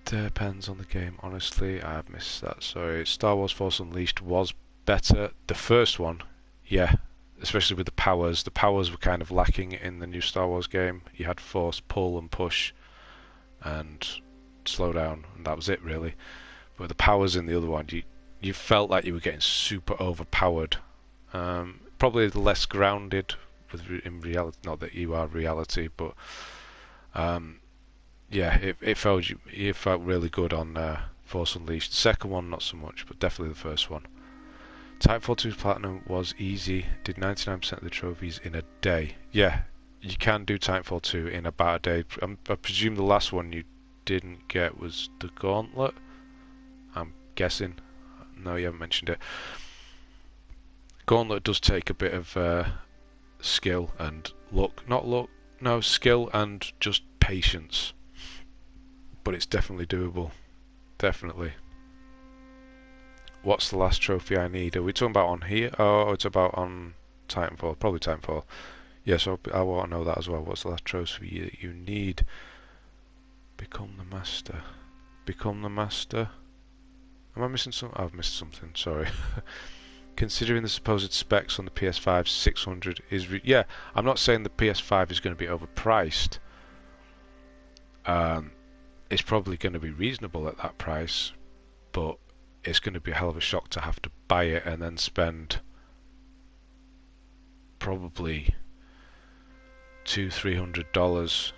Depends on the game. Honestly, I have missed that. Sorry. Star Wars Force Unleashed was better. The first one, yeah, especially with the powers. The powers were kind of lacking in the new Star Wars game. You had force, pull and push and slow down, and that was it really. But the powers in the other one, you felt like you were getting super overpowered. Probably less grounded in reality. Not that you are reality, but yeah, it felt really good on Force Unleashed. The second one not so much, but definitely the first one. Titanfall 2's Platinum was easy. Did 99% of the trophies in a day. Yeah, you can do Titanfall 2 in about a day. I presume the last one you didn't get was the Gauntlet. I'm guessing. No, you haven't mentioned it. Gauntlet does take a bit of skill and luck. Not luck, no, skill and just patience. But it's definitely doable. Definitely. What's the last trophy I need? Are we talking about on here? Oh, it's about on Titanfall. Probably Titanfall. Yeah, so I want to know that as well. What's the last trophy you need? Become the master. Become the master. Am I missing something? I've missed something. Sorry. Considering the supposed specs on the PS5, 600 is... yeah, I'm not saying the PS5 is going to be overpriced. It's probably going to be reasonable at that price, but it's going to be a hell of a shock to have to buy it and then spend probably $200-300.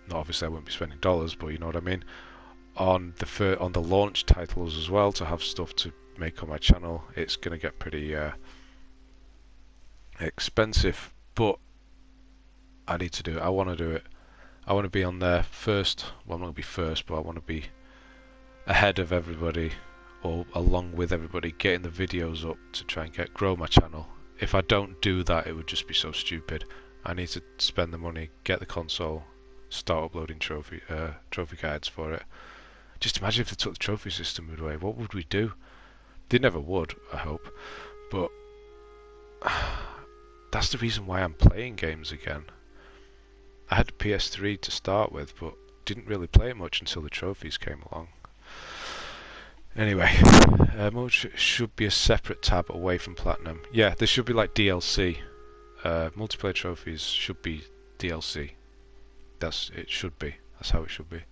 No, obviously I won't be spending dollars, but you know what I mean. On the launch titles as well, to have stuff to make on my channel, it's going to get pretty expensive. But I need to do it. I want to do it. I want to be on there first. Well, I'm not going to be first, but I want to be ahead of everybody, or along with everybody, getting the videos up to try and grow my channel. If I don't do that, it would just be so stupid. I need to spend the money, get the console, start uploading trophy guides for it. Just imagine if they took the trophy system away. What would we do? They never would, I hope. But that's the reason why I'm playing games again. I had a PS3 to start with, but didn't really play it much until the trophies came along. Anyway, should be a separate tab away from Platinum. Yeah, there should be like DLC. Multiplayer trophies should be DLC. It should be. That's how it should be.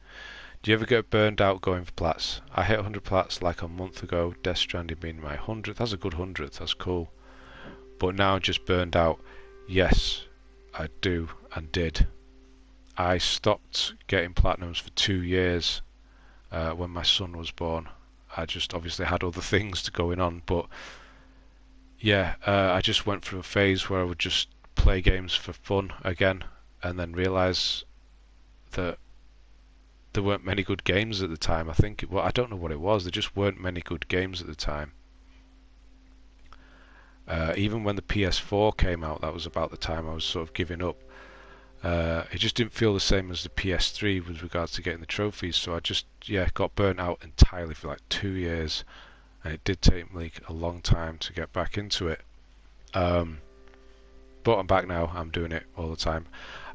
Do you ever get burned out going for plats? I hit 100 plats like a month ago. Death Stranding being my 100th. That's a good 100th. That's cool. But now just burned out. Yes, I do and did. I stopped getting platinums for 2 years when my son was born. I just obviously had other things going on, but yeah, I just went through a phase where I would just play games for fun again, and then realise that there weren't many good games at the time. I don't know what it was. There just weren't many good games at the time. Even when the PS4 came out, that was about the time I was sort of giving up. It just didn't feel the same as the PS3 with regards to getting the trophies, so I just got burnt out entirely for like 2 years, and it did take me a long time to get back into it. But I'm back now. I'm doing it all the time.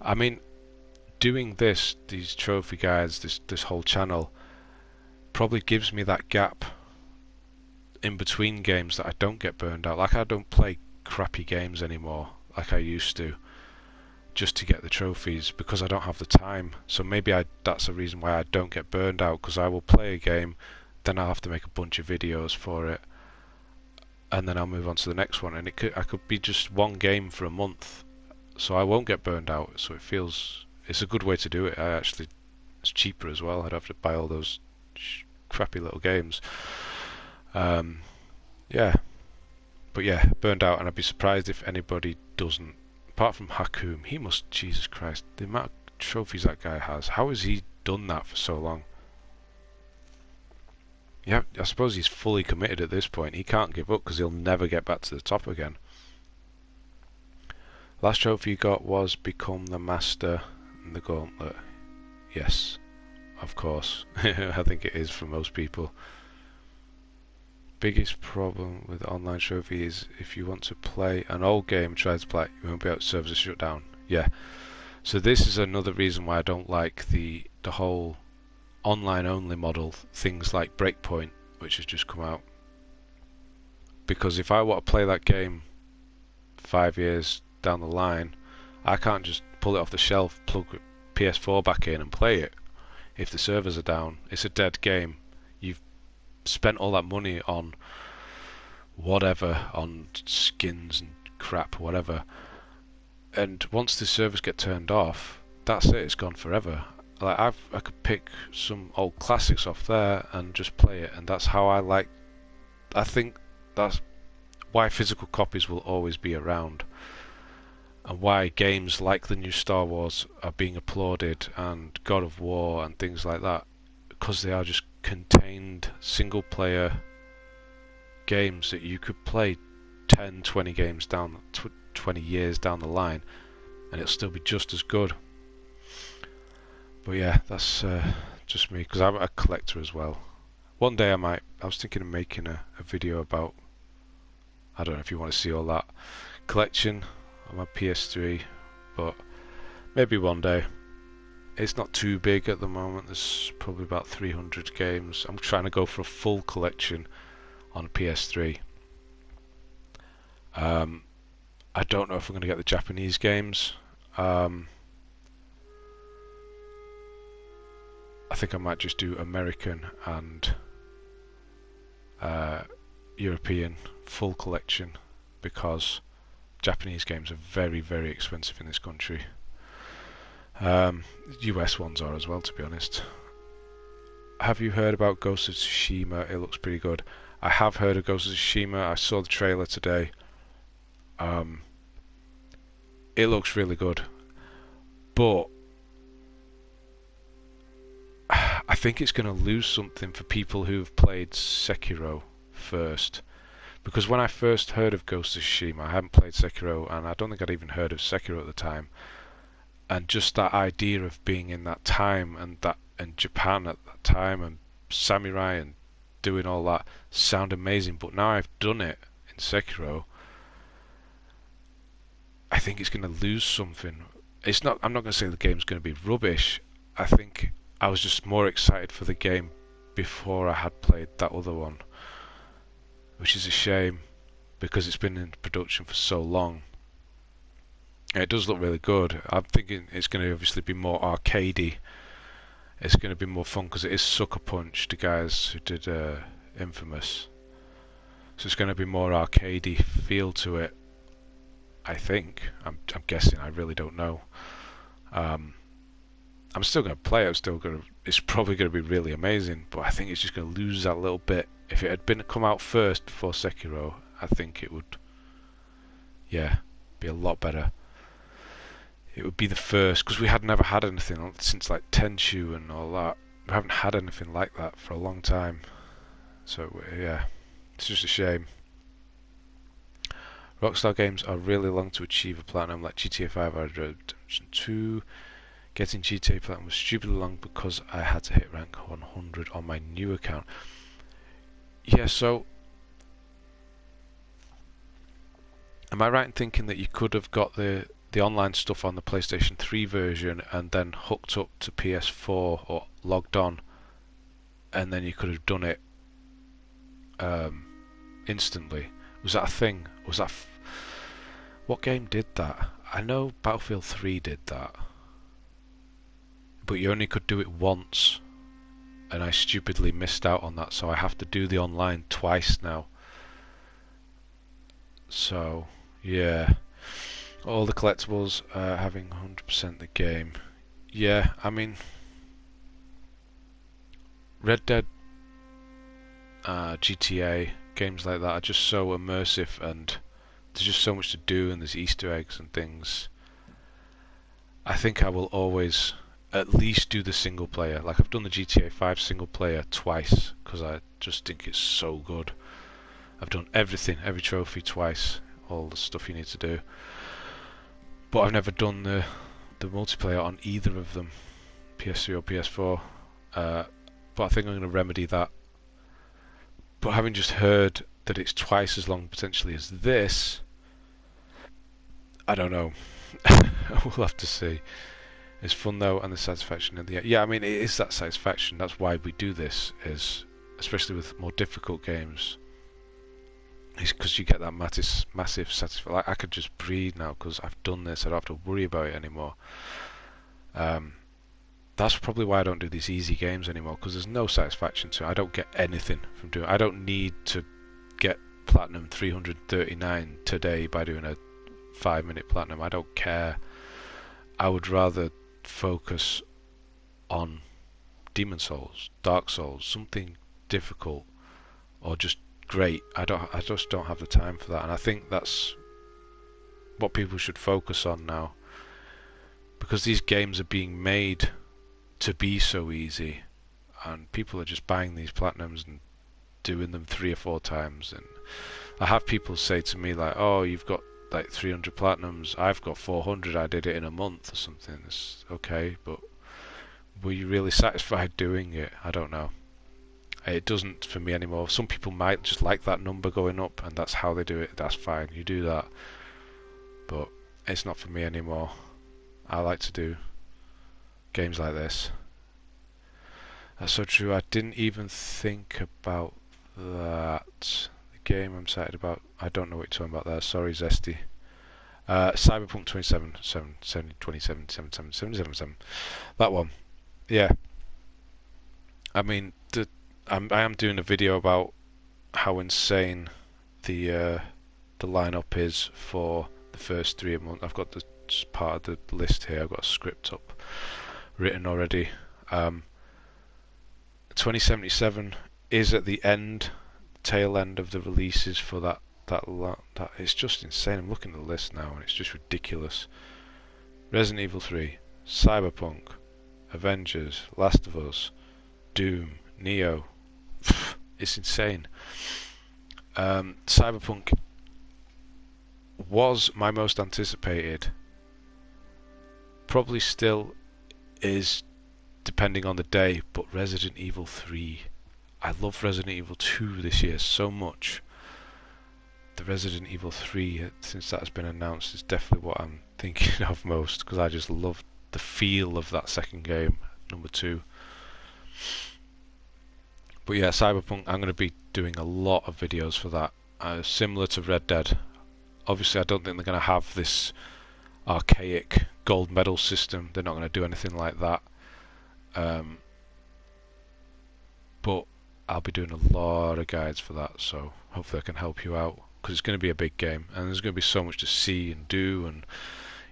I mean, doing these trophy guides, this whole channel, probably gives me that gap in between games that I don't get burned out. Like, I don't play crappy games anymore like I used to, just to get the trophies, because I don't have the time. So maybe that's a reason why I don't get burned out, because I will play a game, then I'll have to make a bunch of videos for it, and then I'll move on to the next one, and I could be just one game for a month, so I won't get burned out. So it's a good way to do it. It's cheaper as well. I'd have to buy all those crappy little games. Yeah, but yeah, burned out, and I'd be surprised if anybody doesn't. Apart from Hakum, he must, Jesus Christ, the amount of trophies that guy has. How has he done that for so long? Yeah, I suppose he's fully committed at this point. He can't give up because he'll never get back to the top again. Last trophy you got was Become the Master in the Gauntlet. Yes, of course. I think it is for most people. Biggest problem with online trophy is if you want to play an old game, try to play it, you won't be able to, servers shut down. Yeah. So this is another reason why I don't like the whole online only model, things like Breakpoint, which has just come out. Because if I want to play that game 5 years down the line, I can't just pull it off the shelf, plug PS4 back in and play it. If the servers are down, it's a dead game. You've spent all that money on whatever, on skins and crap, whatever, and once the servers get turned off, that's it. It's gone forever. Like I could pick some old classics off there and just play it, and that's how I think that's why physical copies will always be around, and why games like the new Star Wars are being applauded, and God of War and things like that, because they are just contained single player games that you could play 10, 20 games down, 20 years down the line, and it'll still be just as good. But yeah, that's just me, because I'm a collector as well. One day I was thinking of making a video about, I don't know if you want to see all that collection on my PS3, but maybe one day. It's not too big at the moment. There's probably about 300 games. I'm trying to go for a full collection on PS3. I don't know if I'm going to get the Japanese games. I think I might just do American and European full collection, because Japanese games are very, very expensive in this country. US ones are as well, to be honest. Have you heard about Ghost of Tsushima? It looks pretty good. I have heard of Ghost of Tsushima. I saw the trailer today. It looks really good, but I think it's going to lose something for people who've played Sekiro first. Because when I first heard of Ghost of Tsushima, I hadn't played Sekiro, and I don't think I'd even heard of Sekiro at the time. And just that idea of being in that time, and Japan at that time, and samurai and doing all that sound amazing. But now I've done it in Sekiro, I think it's going to lose something. It's not. I'm not going to say the game's going to be rubbish. I think I was just more excited for the game before I had played that other one, which is a shame, because it's been in production for so long. And it does look really good. I'm thinking it's going to obviously be more arcadey. It's going to be more fun, because it is Sucker Punch, the guys who did Infamous. So it's going to be more arcadey feel to it, I think. I'm guessing. I really don't know. I'm still going to play it. It's probably going to be really amazing, but I think it's just going to lose that little bit. If it had come out first before Sekiro, I think it would, yeah, be a lot better. It would be the first, because we had never had anything since like Tenchu and all that. We haven't had anything like that for a long time. So yeah, it's just a shame. Rockstar games are really long to achieve a platinum, like GTA 5 or Red Dead Redemption 2. Getting GTA Platinum was stupidly long because I had to hit rank 100 on my new account. Yeah, so am I right in thinking that you could have got the online stuff on the PlayStation 3 version and then hooked up to PS4 or logged on, and then you could have done it instantly? Was that a thing? Was that what game did that? I know Battlefield 3 did that, but you only could do it once, and I stupidly missed out on that, so I have to do the online twice now. So yeah, all the collectibles having 100% the game. Yeah, I mean, Red Dead, GTA, games like that are just so immersive, and there's just so much to do, and there's Easter eggs and things. I think I will always at least do the single player. Like, I've done the GTA 5 single player twice, because I just think it's so good. I've done everything, every trophy twice, all the stuff you need to do. But I've never done the multiplayer on either of them, PS3 or PS4. But I think I'm going to remedy that. But having just heard that it's twice as long potentially as this, I don't know. We'll have to see. It's fun though, and the satisfaction in the end. Yeah, I mean, it is that satisfaction. That's why we do this, is especially with more difficult games. It's because you get that massive satisfaction. Like, I could just breathe now because I've done this. I don't have to worry about it anymore. That's probably why I don't do these easy games anymore, because there's no satisfaction to it. I don't get anything from doing it. I don't need to get Platinum 339 today by doing a 5-minute Platinum. I don't care. I would rather focus on Demon Souls, Dark Souls, something difficult, or just great. I just don't have the time for that, and I think that's what people should focus on now, because these games are being made to be so easy, and people are just buying these platinums and doing them 3 or 4 times. And I have people say to me like, "Oh, you've got like 300 platinums. I've got 400. I did it in a month or something." It's okay, but were you really satisfied doing it? I don't know. It doesn't for me anymore. Some people might just like that number going up, and that's how they do it. That's fine. You do that, but it's not for me anymore. I like to do games like this. That's so true. I didn't even think about that. The game I'm excited about. I don't know what you're talking about there. Sorry, Zesty. Cyberpunk 2077. That one. Yeah. I mean, I am doing a video about how insane the lineup is for the first 3 months. I've got the part of the list here. I've got a script up written already. 2077 is at the tail end of the releases for that. It's just insane. I'm looking at the list now and it's just ridiculous. Resident Evil 3, Cyberpunk, Avengers, Last of Us, Doom, Neo. It's insane. Cyberpunk was my most anticipated. Probably still is, depending on the day, but Resident Evil 3. I love Resident Evil 2 this year so much. The Resident Evil 3, since that has been announced, is definitely what I'm thinking of most, because I just love the feel of that second game, number 2. But yeah, Cyberpunk, I'm going to be doing a lot of videos for that, similar to Red Dead. Obviously, I don't think they're going to have this archaic gold medal system. They're not going to do anything like that. But I'll be doing a lot of guides for that, so hopefully I can help you out, because it's going to be a big game, and there's going to be so much to see and do, and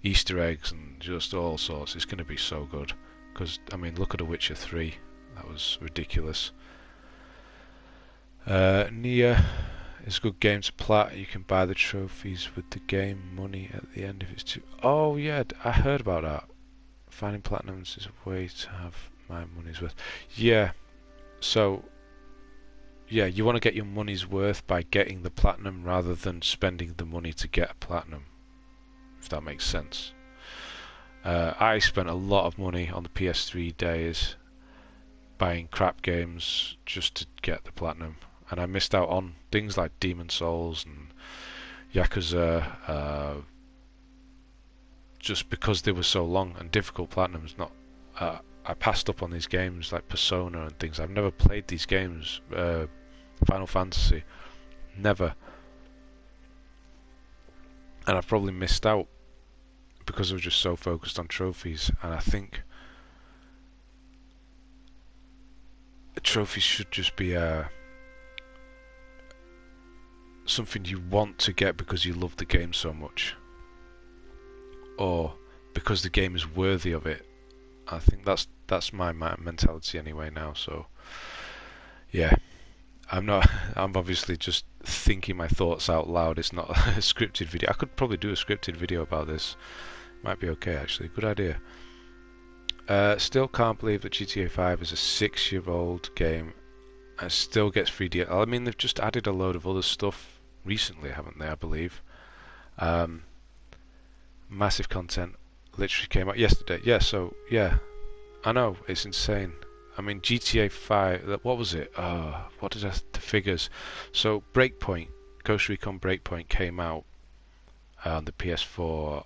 Easter eggs, and just all sorts. It's going to be so good, because, I mean, look at The Witcher 3. That was ridiculous. Nia is a good game to plat. You can buy the trophies with the game money at the end if it's too... Oh yeah, I heard about that. Finding platinums is a way to have my money's worth. Yeah, so yeah, you want to get your money's worth by getting the platinum rather than spending the money to get a platinum, if that makes sense. I spent a lot of money on the PS3 days buying crap games just to get the platinum, and I missed out on things like Demon Souls and Yakuza, just because they were so long and difficult platinums. I passed up on these games like Persona and things. I've never played these games. Final Fantasy, never, and I've probably missed out because I was just so focused on trophies. And I think trophies should just be something you want to get because you love the game so much, or because the game is worthy of it. I think that's my mentality anyway now. So yeah, I'm obviously just thinking my thoughts out loud. It's not a scripted video. I could probably do a scripted video about this. Might be okay actually. Good idea. Still can't believe that GTA 5 is a 6-year-old game and still gets free DLC. I mean, they've just added a load of other stuff recently, haven't they? I believe. Massive content literally came out yesterday. Yeah, so yeah, I know, it's insane. I mean, GTA 5, what was it? What did the figures? So Breakpoint, Ghost Recon Breakpoint came out on the PS4.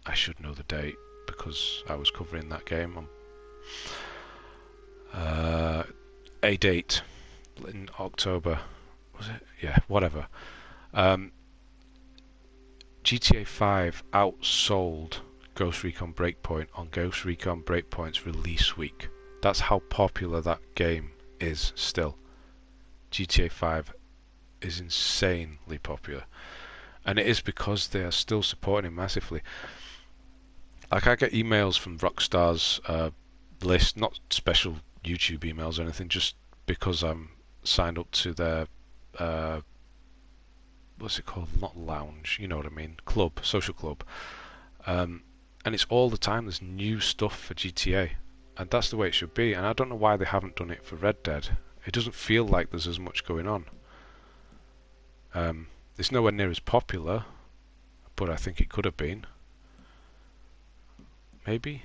I should know the date because I was covering that game on a date in October. Was it? Yeah, whatever. GTA 5 outsold Ghost Recon Breakpoint on Ghost Recon Breakpoint's release week. That's how popular that game is still. GTA 5 is insanely popular, and it is because they are still supporting it massively. Like, I get emails from Rockstar's list, not special YouTube emails or anything, just because I'm signed up to their what's it called? Not lounge, you know what I mean? Club, social club. And it's all the time. There's new stuff for GTA, and that's the way it should be. And I don't know why they haven't done it for Red Dead. It doesn't feel like there's as much going on. It's nowhere near as popular, but I think it could have been. Maybe?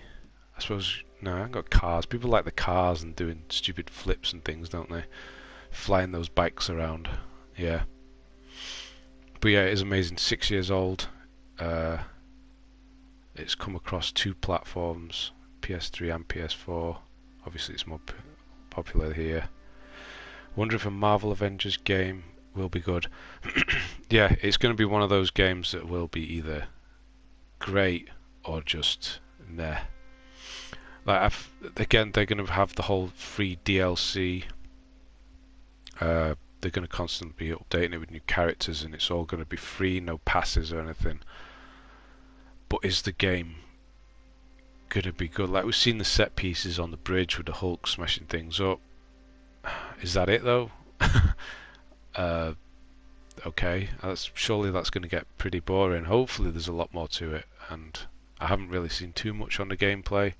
I suppose, no, I haven't got cars. People like the cars and doing stupid flips and things, don't they? Flying those bikes around. Yeah. But yeah, it is amazing. 6 years old. Uh, it's come across 2 platforms, PS3 and PS4. Obviously, it's more popular here. Wonder if a Marvel Avengers game will be good. Yeah, it's going to be one of those games that will be either great or just meh. Like again, they're going to have the whole free DLC. They're going to constantly be updating it with new characters, and it's all going to be free, no passes or anything. But is the game going to be good? Like, we've seen the set pieces on the bridge with the Hulk smashing things up. Is that it though? uh, okay, surely that's going to get pretty boring. Hopefully there's a lot more to it, and I haven't really seen too much on the gameplay.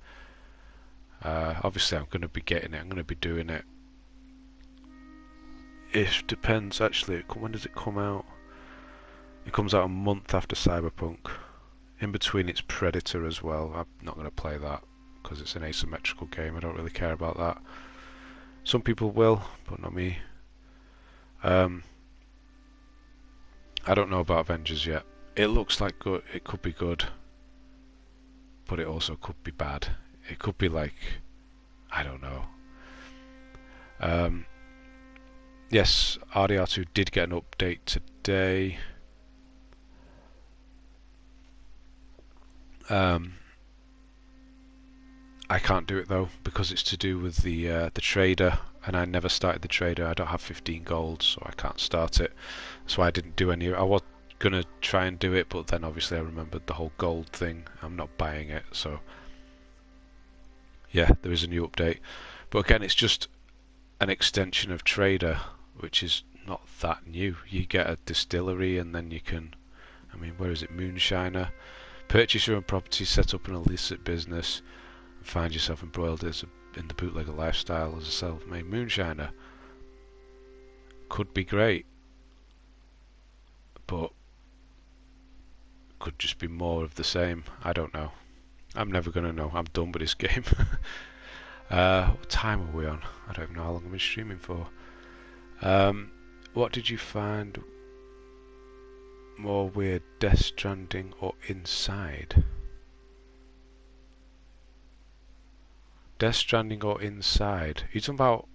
Obviously I'm going to be getting it, I'm going to be doing it. It depends actually, when does it come out? It comes out a month after Cyberpunk. In between it's Predator as well. I'm not going to play that because it's an asymmetrical game. I don't really care about that. Some people will, but not me. I don't know about Avengers yet. It looks like good. It could be good, but it also could be bad. It could be like, I don't know. Yes, RDR2 did get an update today. I can't do it though because it's to do with the trader, and I never started the trader. I don't have 15 gold, so I can't start it. So I didn't do any. I was gonna try and do it, but then obviously I remembered the whole gold thing. I'm not buying it, so yeah, there is a new update. But again, it's just an extension of trader, which is not that new. You get a distillery, and then you can, I mean, where is it? Moonshiner. Purchase your own property, set up an illicit business, and find yourself embroiled in the bootlegger lifestyle as a self-made moonshiner. Could be great, but could just be more of the same. I don't know. I'm never going to know. I'm done with this game. What time are we on? I don't even know how long I've been streaming for. What did you find more weird, Death Stranding or Inside? Death Stranding or Inside? Are you talking about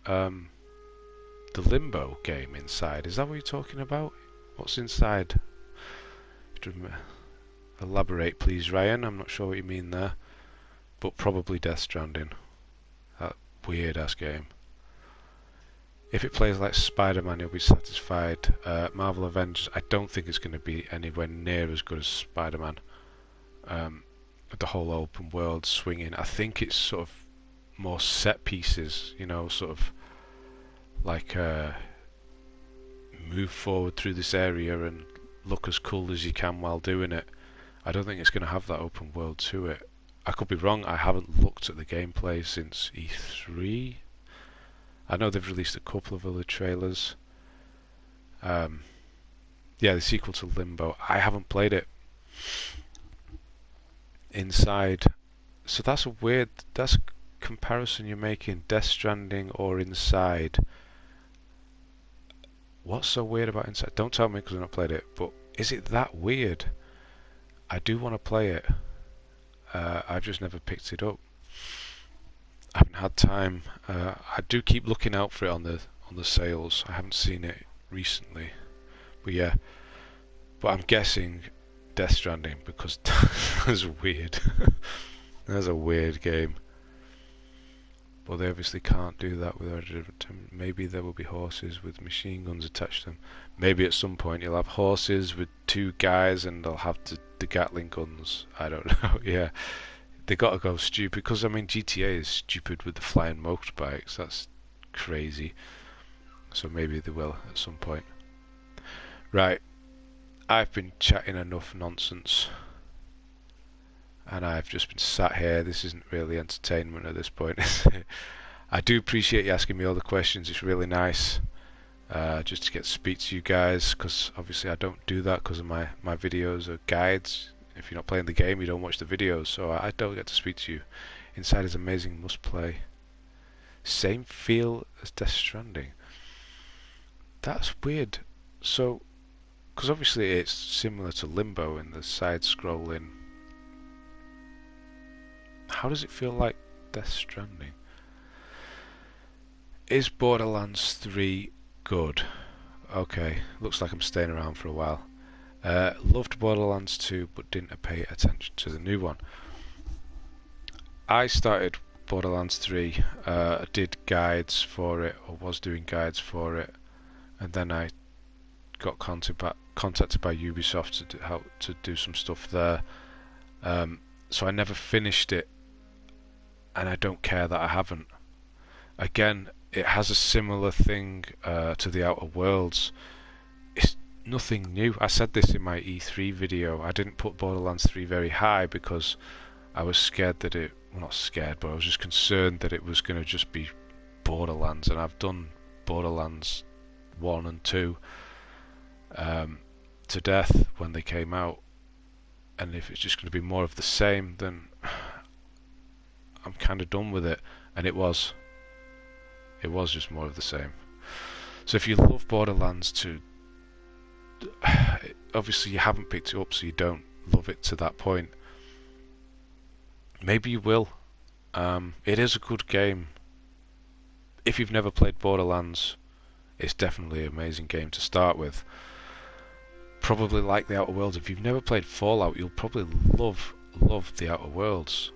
the Limbo game Inside? Is that what you're talking about? What's inside? Elaborate please, Ryan. I'm not sure what you mean there, but probably Death Stranding. That weird ass game. If it plays like Spider-Man, you'll be satisfied. Marvel Avengers, I don't think it's going to be anywhere near as good as Spider-Man. With the whole open world swinging, I think it's sort of more set pieces, you know, sort of like move forward through this area and look as cool as you can while doing it. I don't think it's going to have that open world to it. I could be wrong. I haven't looked at the gameplay since E3. I know they've released a couple of other trailers. Yeah, the sequel to Limbo. I haven't played it. Inside. So that's a weird. That's a comparison you're making. Death Stranding or Inside. What's so weird about Inside? Don't tell me because I've not played it. But is it that weird? I do want to play it. I've just never picked it up. I haven't had time. I do keep looking out for it on the sales. I haven't seen it recently, but yeah. But I'm guessing Death Stranding because that's weird. That's a weird game. But they obviously can't do that with maybe there will be horses with machine guns attached to them. Maybe at some point you'll have horses with 2 guys and they'll have the Gatling guns. I don't know. Yeah. They got to go stupid because I mean GTA is stupid with the flying motorbikes. That's crazy. So maybe they will at some point. Right, I've been chatting enough nonsense, and I've just been sat here. This isn't really entertainment at this point, is it? I do appreciate you asking me all the questions. It's really nice just to get to speak to you guys, because obviously I don't do that because of my videos are guides. If you're not playing the game, you don't watch the videos, so I don't get to speak to you. Inside is amazing, must play. Same feel as Death Stranding. That's weird. So, because obviously it's similar to Limbo in the side-scrolling. How does it feel like Death Stranding? Is Borderlands 3 good? Okay, looks like I'm staying around for a while. Loved Borderlands 2, but didn't pay attention to the new one. I started Borderlands 3, did guides for it, or was doing guides for it, and then I got contacted by Ubisoft to do some stuff there. So I never finished it, and I don't care that I haven't. Again, it has a similar thing to the Outer Worlds. It's nothing new. I said this in my E3 video. I didn't put Borderlands 3 very high because I was scared that it... Well, not scared, but I was just concerned that it was going to just be Borderlands. And I've done Borderlands 1 and 2 to death when they came out. And if it's just going to be more of the same, then I'm kind of done with it. And it was. It was just more of the same. So if you love Borderlands 2, obviously you haven't picked it up, so you don't love it to that point. Maybe you will. It is a good game. If you've never played Borderlands, it's definitely an amazing game to start with. Probably like the Outer Worlds. If you've never played Fallout, you'll probably love the Outer Worlds.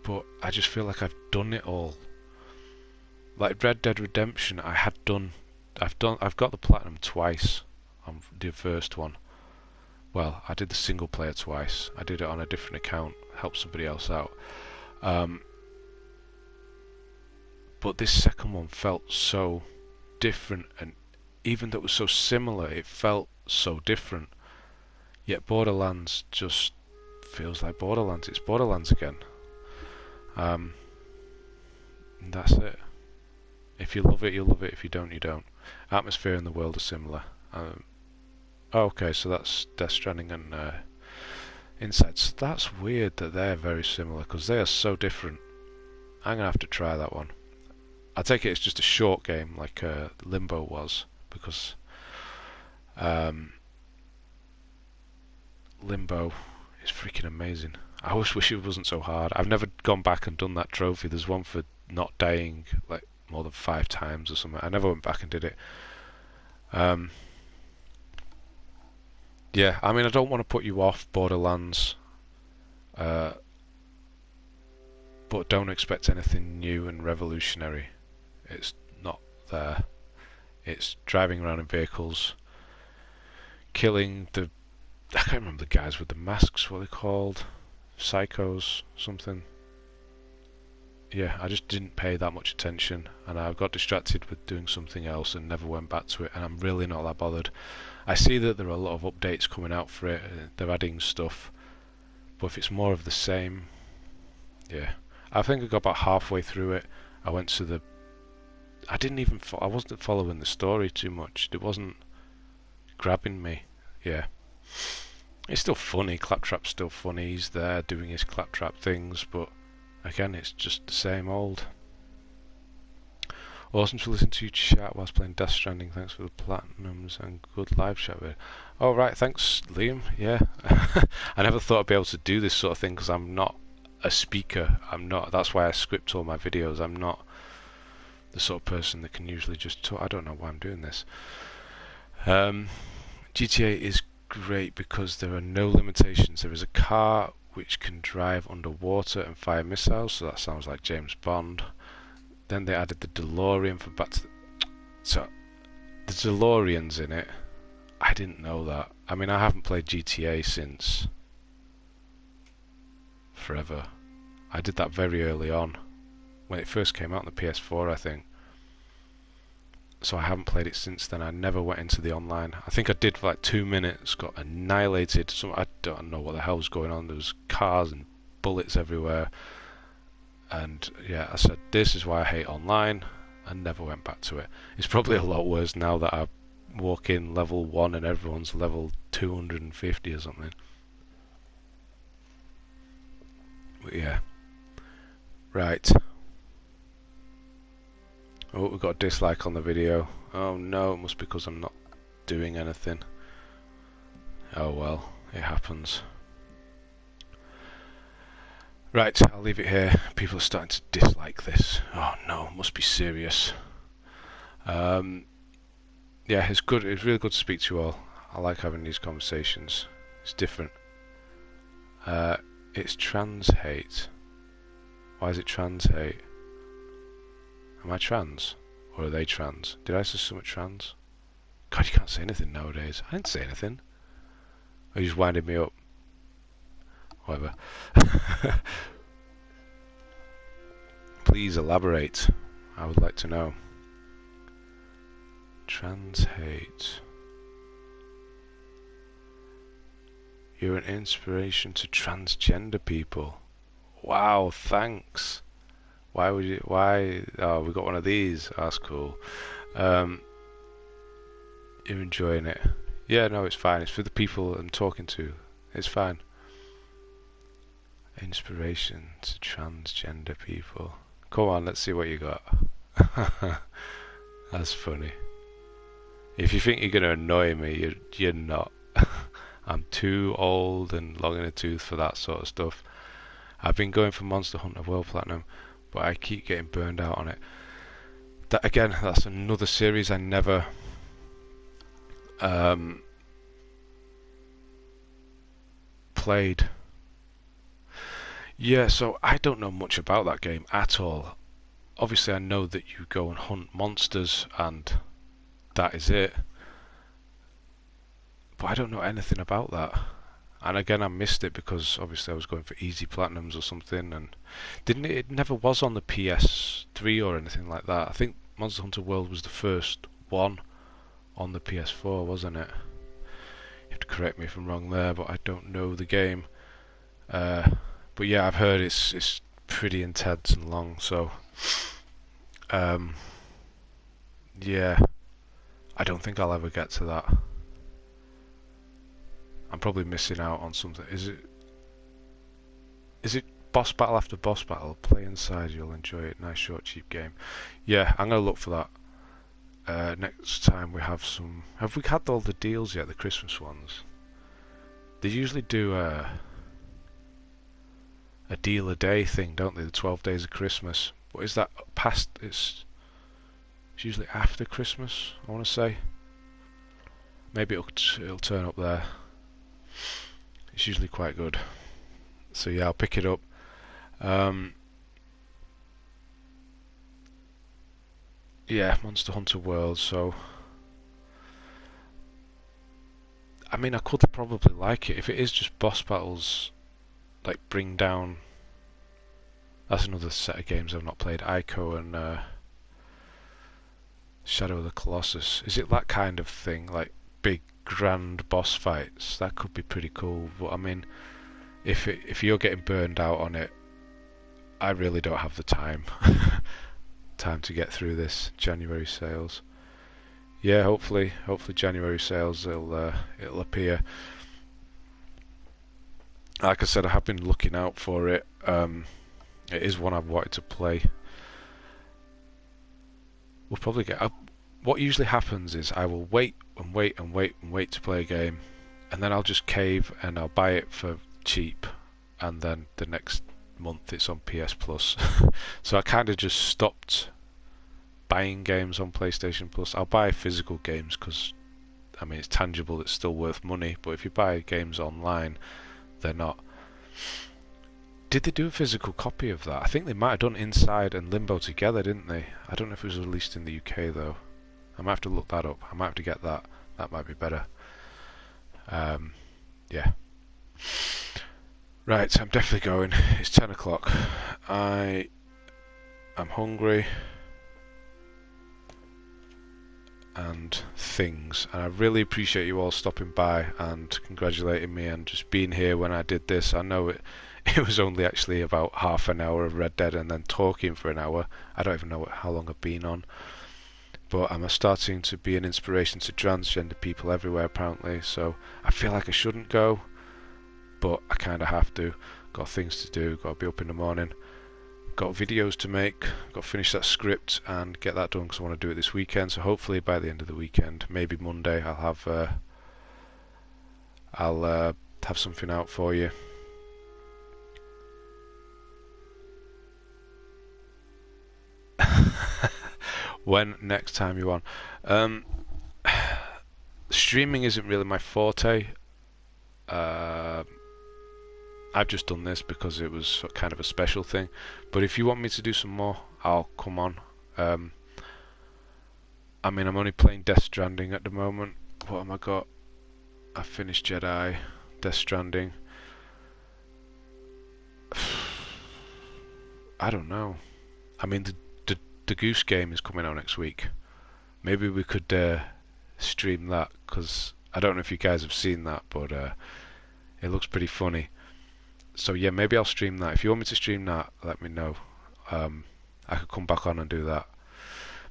But I just feel like I've done it all. Like Red Dead Redemption, I've got the platinum twice on the first one. Well, I did the single player twice. I did it on a different account, helped somebody else out. But this second one felt so different, and even though it was so similar, it felt so different. Yet Borderlands just feels like Borderlands. It's Borderlands again. And that's it. If you love it, you'll love it. If you don't, you don't. Atmosphere and the world are similar. Okay, so that's Death Stranding and Inside. So that's weird that they're very similar, because they are so different. I'm going to have to try that one. I take it it's just a short game, like Limbo was, because Limbo is freaking amazing. I always wish it wasn't so hard. I've never gone back and done that trophy. There's one for not dying, like, more than 5 times or something. I never went back and did it. Yeah, I mean, I don't want to put you off Borderlands, but don't expect anything new and revolutionary. It's not there. It's driving around in vehicles, killing the... I can't remember the guys with the masks, what they're called. Psychos, something. Yeah, I just didn't pay that much attention, and I got distracted with doing something else and never went back to it, and I'm really not that bothered. I see that there are a lot of updates coming out for it, they're adding stuff, but if it's more of the same, yeah. I think I got about halfway through it. I went to the... I wasn't following the story too much. It wasn't grabbing me. Yeah. It's still funny, Claptrap's still funny, he's there doing his Claptrap things, but again, it's just the same old. Awesome to listen to you chat whilst playing Death Stranding. Thanks for the platinums and good live chat. Oh right, thanks Liam. Yeah, I never thought I'd be able to do this sort of thing because I'm not a speaker. That's why I script all my videos. I'm not the sort of person that can usually just talk. I don't know why I'm doing this. GTA is great because there are no limitations. There is a car which can drive underwater and fire missiles, so that sounds like James Bond. Then they added the DeLorean for Back to the... So, the DeLorean's in it. I didn't know that. I mean, I haven't played GTA since... forever. I did that very early on. When it first came out on the PS4, I think. So I haven't played it since then. I never went into the online. I think I did for like 2 minutes, got annihilated. I don't know what the hell was going on. There was cars and bullets everywhere. And yeah, I said, this is why I hate online, and never went back to it. It's probably a lot worse now that I walk in level 1 and everyone's level 250 or something. But yeah. Right. Oh, we've got a dislike on the video. Oh no, it must be because I'm not doing anything. Oh well, it happens. Right, I'll leave it here. People are starting to dislike this. Oh no, it must be serious. Yeah, it's good. It's really good to speak to you all. I like having these conversations. It's different. It's trans hate. Why is it trans hate? Am I trans? Or are they trans? Did I say something trans? God, you can't say anything nowadays. I didn't say anything. Are you just winding me up? Whatever. Please elaborate. I would like to know. Trans hate. You're an inspiration to transgender people. Wow, thanks. Why would you? Why? Oh, we got one of these. That's cool. You're enjoying it. Yeah, no, it's fine. It's for the people I'm talking to. It's fine. Inspiration to transgender people. Come on, let's see what you got. That's funny. If you think you're going to annoy me, you're not. I'm too old and long in the tooth for that sort of stuff. I've been going for Monster Hunter World Platinum, but I keep getting burned out on it. That again, that's another series I never played. Yeah, so I don't know much about that game at all. Obviously, I know that you go and hunt monsters, and that is it. But I don't know anything about that. And again, I missed it because obviously I was going for easy platinums or something, and it never was on the PS3 or anything like that. I think Monster Hunter World was the first one on the PS4, wasn't it? You have to correct me if I'm wrong there, but I don't know the game. But yeah, I've heard it's pretty intense and long, so yeah, I don't think I'll ever get to that. I'm probably missing out on something. Is it boss battle after boss battle? Play inside, you'll enjoy it. Nice, short, cheap game. Yeah, I'm gonna look for that. Next time we have some. Have we had all the deals yet? The Christmas ones. They usually do a deal a day thing, don't they? The 12 days of Christmas. What is that past? It's usually after Christmas, I want to say. Maybe it'll turn up there. It's usually quite good. So yeah, I'll pick it up. Yeah, Monster Hunter World. So I mean, I could probably like it if it is just boss battles. Like bring down. That's another set of games I've not played. Ico and Shadow of the Colossus. Is it that kind of thing? Like big grand boss fights? That could be pretty cool. But I mean, if you're getting burned out on it, I really don't have the time to get through this. January sales. Yeah, hopefully January sales it'll appear. Like I said, I have been looking out for it. It is one I've wanted to play. We'll probably get. What usually happens is I will wait and wait and wait and wait to play a game, and then I'll just cave and I'll buy it for cheap, and then the next month it's on PS Plus. So I kind of just stopped buying games on PlayStation Plus. I'll buy physical games because I mean it's tangible, it's still worth money. But if you buy games online, they're not. Did they do a physical copy of that? I think they might have done Inside and Limbo together, didn't they? I don't know if it was released in the UK though. I might have to look that up. I might have to get that. That might be better. Yeah. Right, I'm definitely going. It's 10 o'clock. I am hungry. And things. And I really appreciate you all stopping by and congratulating me and just being here when I did this. I know it was only actually about half an hour of Red Dead and then talking for an hour. I don't even know how long I've been on, but I'm starting to be an inspiration to transgender people everywhere apparently, so I feel like I shouldn't go, but I kind of have to. Got things to do, got to be up in the morning, got videos to make, got to finish that script and get that done because I want to do it this weekend, so hopefully by the end of the weekend, maybe Monday, I'll have something out for you. When next time you're on. Um, Streaming isn't really my forte. Uh, I've just done this because it was kind of a special thing. But if you want me to do some more, I'll come on. Um, I mean, I'm only playing Death Stranding at the moment. What have I got? I finished Jedi, Death Stranding. I don't know. I mean, the Goose Game is coming out next week. Maybe we could stream that because I don't know if you guys have seen that, but it looks pretty funny. So yeah, maybe I'll stream that. If you want me to stream that, let me know. I could come back on and do that.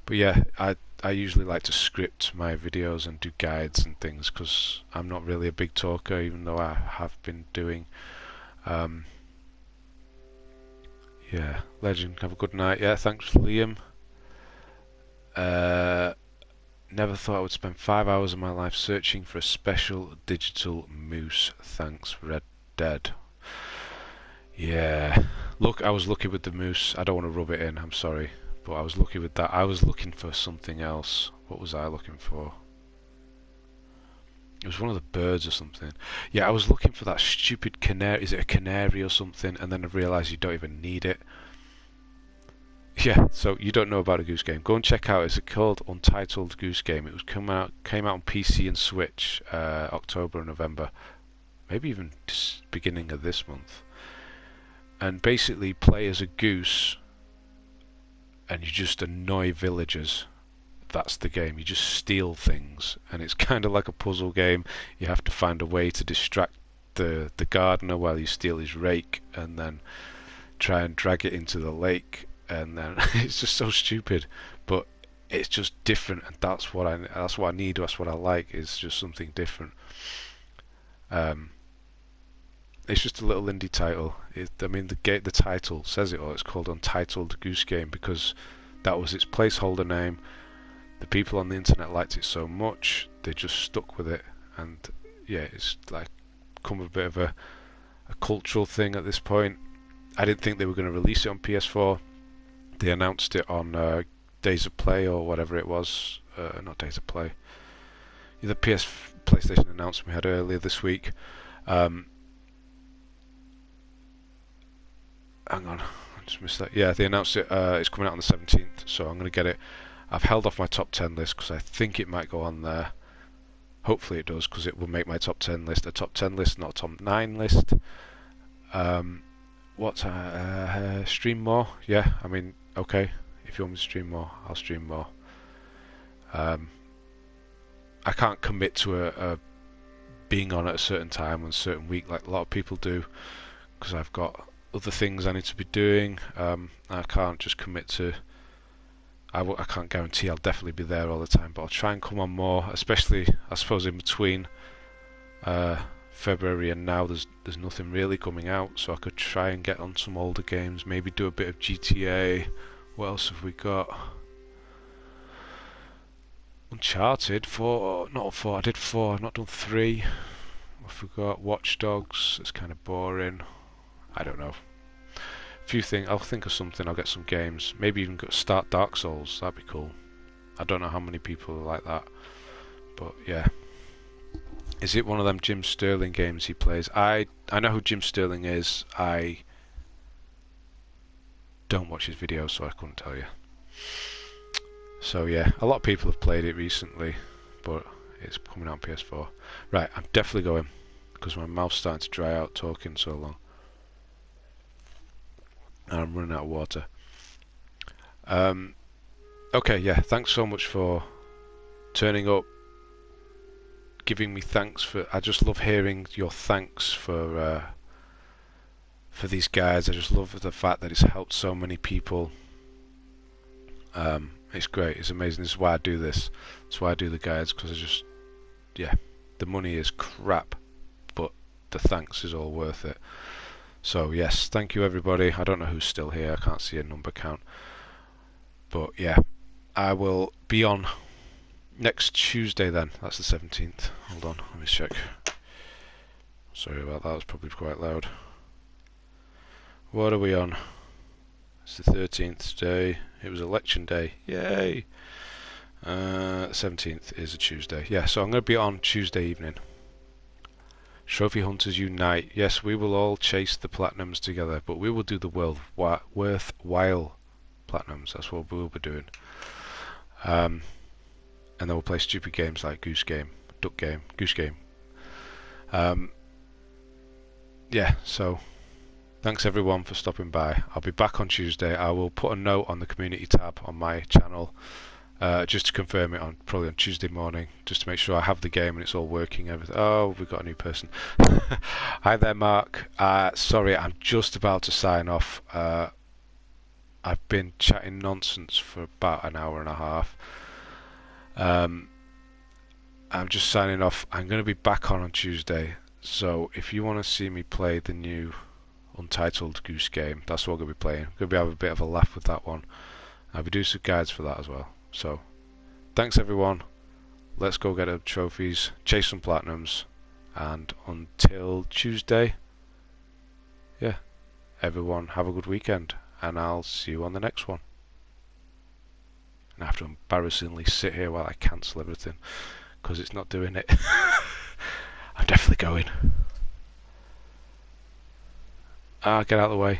But yeah, I usually like to script my videos and do guides and things because I'm not really a big talker, even though I have been doing. Um, yeah, legend. Have a good night. Yeah, thanks, Liam. Uh, Never thought I would spend 5 hours of my life searching for a special digital moose. Thanks, Red Dead. Yeah. Look, I was lucky with the moose. I don't want to rub it in, I'm sorry. But I was lucky with that. I was looking for something else. What was I looking for? It was one of the birds or something. Yeah, I was looking for that stupid canary. Is it a canary or something? And then I realised you don't even need it. Yeah, so you don't know about a Goose Game. Go and check out. It's called Untitled Goose Game. It was came out on PC and Switch October and November, maybe even beginning of this month. And basically, play as a goose, and you just annoy villagers. That's the game. You just steal things, and it's kind of like a puzzle game. You have to find a way to distract the gardener while you steal his rake, and then try and drag it into the lake. And then it's just so stupid, but it's just different, and that's what I need. That's what I like. Is just something different. Um, it's just a little indie title. I mean, the title says it all. It's called Untitled Goose Game because that was its placeholder name. The people on the internet liked it so much they just stuck with it, and yeah, it's like become a bit of a cultural thing at this point. I didn't think they were going to release it on PS4. They announced it on Days of Play or whatever it was. Not Days of Play. The PlayStation announcement we had earlier this week. Hang on, I just missed that. Yeah, they announced it. It's coming out on the 17th, so I'm going to get it. I've held off my top 10 list because I think it might go on there. Hopefully it does because it will make my top 10 list a top 10 list, not a top 9 list. Stream more? Yeah, I mean, okay. If you want me to stream more, I'll stream more. I can't commit to a being on at a certain time on a certain week like a lot of people do because I've got other things I need to be doing. I can't just commit to. I can't guarantee I'll definitely be there all the time, but I'll try and come on more, especially I suppose in between February and now. There's nothing really coming out, so I could try and get on some older games, maybe do a bit of GTA. What else have we got? Uncharted 4, not 4. I did 4. I've not done 3. I forgot Watch Dogs. It's kind of boring. I don't know. Few things. I'll think of something. I'll get some games. Maybe even start Dark Souls. That'd be cool. I don't know how many people are like that, but yeah. Is it one of them Jim Sterling games he plays? I know who Jim Sterling is. I don't watch his videos, so I couldn't tell you. So yeah, a lot of people have played it recently, but it's coming out on PS4. Right, I'm definitely going because my mouth's starting to dry out talking so long. And I'm running out of water. Okay, yeah, thanks so much for turning up, giving me thanks for. I just love hearing your thanks for for these guides. I just love the fact that it's helped so many people. It's great. It's amazing. This is why I do this. That's why I do the guides, because I just, yeah, the money is crap, but the thanks is all worth it. So yes, thank you everybody. I don't know who's still here. I can't see a number count. But yeah, I will be on next Tuesday then. That's the 17th. Hold on, let me check. Sorry about that, was probably quite loud. What are we on? It's the 13th today. It was election day. Yay! 17th is a Tuesday. Yeah, so I'm going to be on Tuesday evening. Trophy Hunters Unite. Yes, we will all chase the platinums together, but we will do the worthwhile platinums. That's what we'll be doing. And then we'll play stupid games like Goose Game, Duck Game, Goose Game. Yeah, so thanks everyone for stopping by. I'll be back on Tuesday. I will put a note on the community tab on my channel, just to confirm it on probably on Tuesday morning, just to make sure I have the game and it's all working. Everything. Oh, we've got a new person. Hi there, Mark. Sorry, I'm just about to sign off. I've been chatting nonsense for about an hour and a half. I'm just signing off. I'm going to be back on Tuesday. So if you want to see me play the new Untitled Goose Game, that's what I'm going to be playing. I'm going to be having a bit of a laugh with that one. I'll be doing some guides for that as well. So thanks everyone. Let's go get our trophies, chase some platinums, and until Tuesday, yeah, everyone have a good weekend, and I'll see you on the next one. And I have to embarrassingly sit here while I cancel everything because it's not doing it. I'm definitely going. Get out of the way.